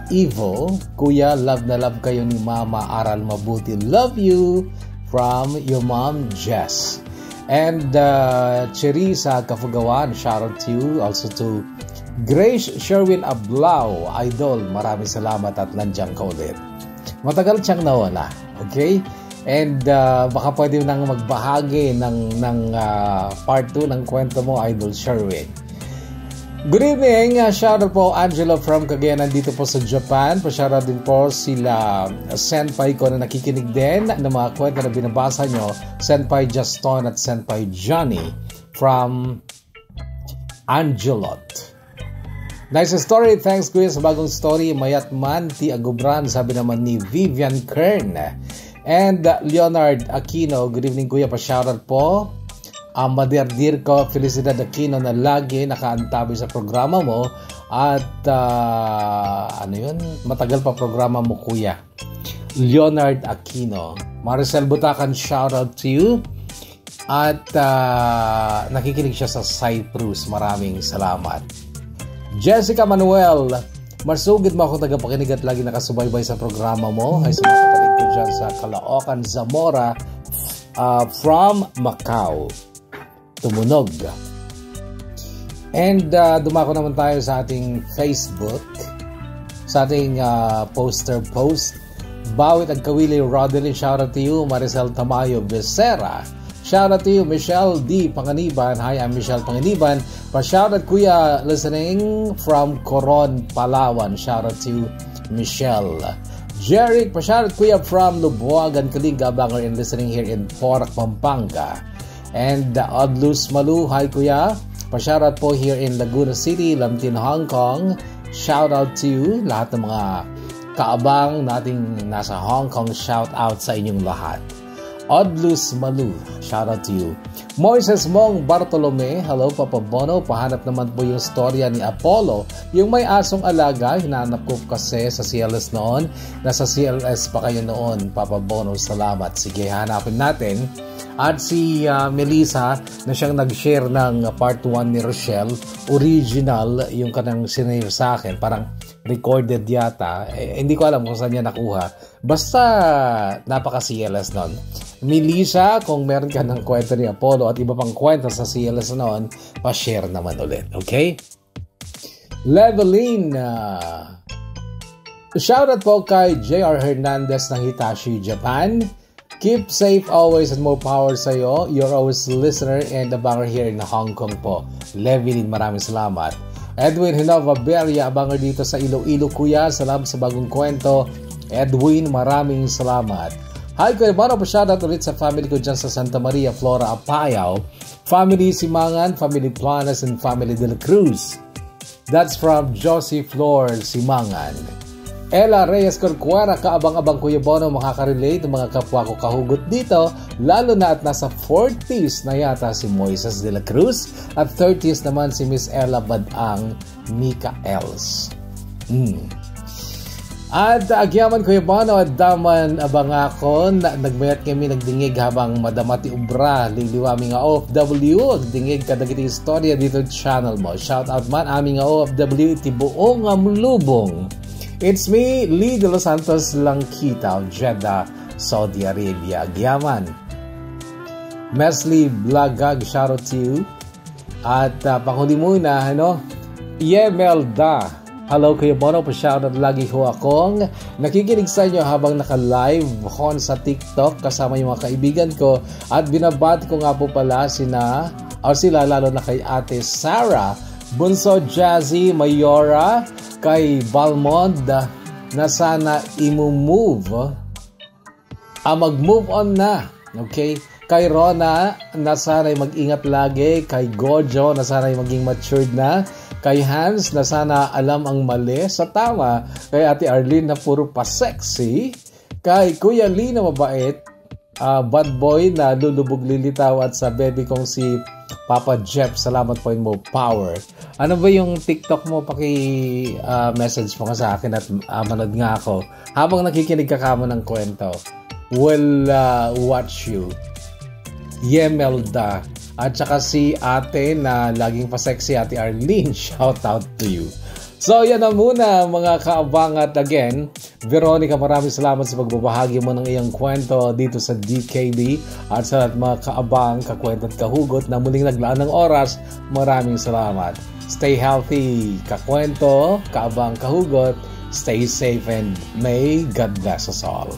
Evo. Kuya, love na love kayo ni Mama, aral mabuti. Love you from your mom, Jess. And Cherisa Kafugawan, shoutout to you. Also to Grace Sherwin Ablao, idol, maraming salamat at nandiyan ka ulit. Matagal siyang nawala, okay? And baka pwede nang magbahagi ng part 2 ng kwento mo, idol Sherwin. Good evening, shoutout po Angelo from Cagayan, nandito po sa Japan. Pa-shoutout din po sila Senpai ko na nakikinig din ng mga kwento na binabasa nyo, Senpai Juston at Senpai Johnny from Angelot. Nice story, thanks kuya sa bagong story. Mayat man ti agubran, sabi naman ni Vivian Kern. And Leonard Aquino, good evening kuya, pa-shoutout po. Madirdir ko, Felicidad Aquino na lagi nakaantabi sa programa mo. At matagal pa programa mo kuya. Leonard Aquino. Maricel Butakan, shoutout to you. At nakikinig siya sa Cyprus. Maraming salamat. Jessica Manuel, marsugid mo akong tagapakinig at lagi nakasubaybay sa programa mo. Ay sa mga kapatid ko dyan sa Caloocan, Zamora, from Macau. Tumunog. And dumako naman tayo sa ating Facebook, sa ating poster post. Bawit Agkawili, Rodeline, shoutout to you. Maricel Tamayo Becerra, shoutout to you. Michelle D. Panganiban, hi, I'm Michelle Panganiban. Pa-shoutout kuya, listening from Coron, Palawan. Shoutout to you, Michelle. Jeric, pa-shoutout kuya from Lubuagan, Kalinga, Banger, and listening here in Porac, Pampanga. And Odlus Malu, hi kuya. Pa-shoutout po here in Laguna City, Lamtin, Hong Kong. Shoutout to you. Lahat ng mga kaabang nating nasa Hong Kong, shoutout sa inyong lahat. Odlus Malu, shoutout to you. Moises Mong Bartolome, hello Papa Bono. Pahanap naman po yung storya ni Apollo, yung may asong alaga. Hinanap ko kasi sa CLS noon. Nasa CLS pa kayo noon, Papa Bono. Salamat. Sige, hanapin natin. At si Melissa na siyang nag-share ng part 1 ni Rochelle, original yung kanang sinare sa akin, parang recorded yata, hindi ko alam kung saan niya nakuha, basta napaka-CLS nun. Melissa, kung meron ka ng kwento ni Apollo at iba pang kwento sa CLS noon, pa-share naman ulit, okay? Leveline, shoutout po kay JR Hernandez ng Hitachi, Japan. Keep safe always and more power sa iyo. You're always listener and a banger here in Hong Kong po. Leveline, maraming salamat. Edwin Hinova Beria, banger dito sa Iloilo kuya. Salamat sa bagong kwento. Edwin, maraming salamat. Hi Kuya Bono, pa-shoutout ulit sa family ko dyan sa Santa Maria, Flora, Apayao. Family Simangan, Family Planas, and Family De La Cruz. That's from Josie Flor Simangan. Ella Reyes Corcuera, kaabang-abang Kuya Bono, makaka-relate ng mga kapwa ko kahugot dito, lalo na at nasa 40s na yata si Moises De La Cruz at 30s naman si Miss Ella Badang Micaels. At agyaman Kuya Bono at daman abang ako na nagmayat kami nagdingig habang madamati ubra liliwami nga OFW agdingig kadagiti istorya dito channel mo. Shout out man aming nga OFW iti buong amlubong. It's me, Lee De Los Santos Langkita, Jeddah, Saudi Arabia. Agyaman Mesli Blagag, shout out to you. At panghuli muna, Yemelda. Hello Kuya Bono, pa-shoutout lagi ho akong nakikinig sa inyo habang naka-live hon sa TikTok kasama yung mga kaibigan ko at binabati ko nga po pala sila lalo na kay Ate Sarah, Bunso Jazzy, Mayora, kay Balmond na sana mag-move on na, okay? Kay Rona na sana'y mag-ingat lagi, kay Gojo na sana'y maging matured na, kay Hans na sana alam ang mali sa tama, kay Ate Arlene na puro pa-sexy, kay Kuya Lee na mabait, bad boy na lulubog lilitaw at sa baby kong si Papa Jeff, salamat po mo power. Ano ba yung TikTok mo? Message mo ka sa akin at manood nga ako habang nakikinig ka kamo ng kwento. Will watch you. Yemelda. At saka si ate na laging pa-sexy, Ate Arlene, shout out to you. So yan na muna mga kaabang at again, Veronica, maraming salamat sa pagbabahagi mo ng iyong kwento dito sa DKD at sa mga kaabang, kakwento at kahugot na muling naglaan ng oras, maraming salamat. Stay healthy, kakwento, kaabang, kahugot, stay safe and may God bless us all.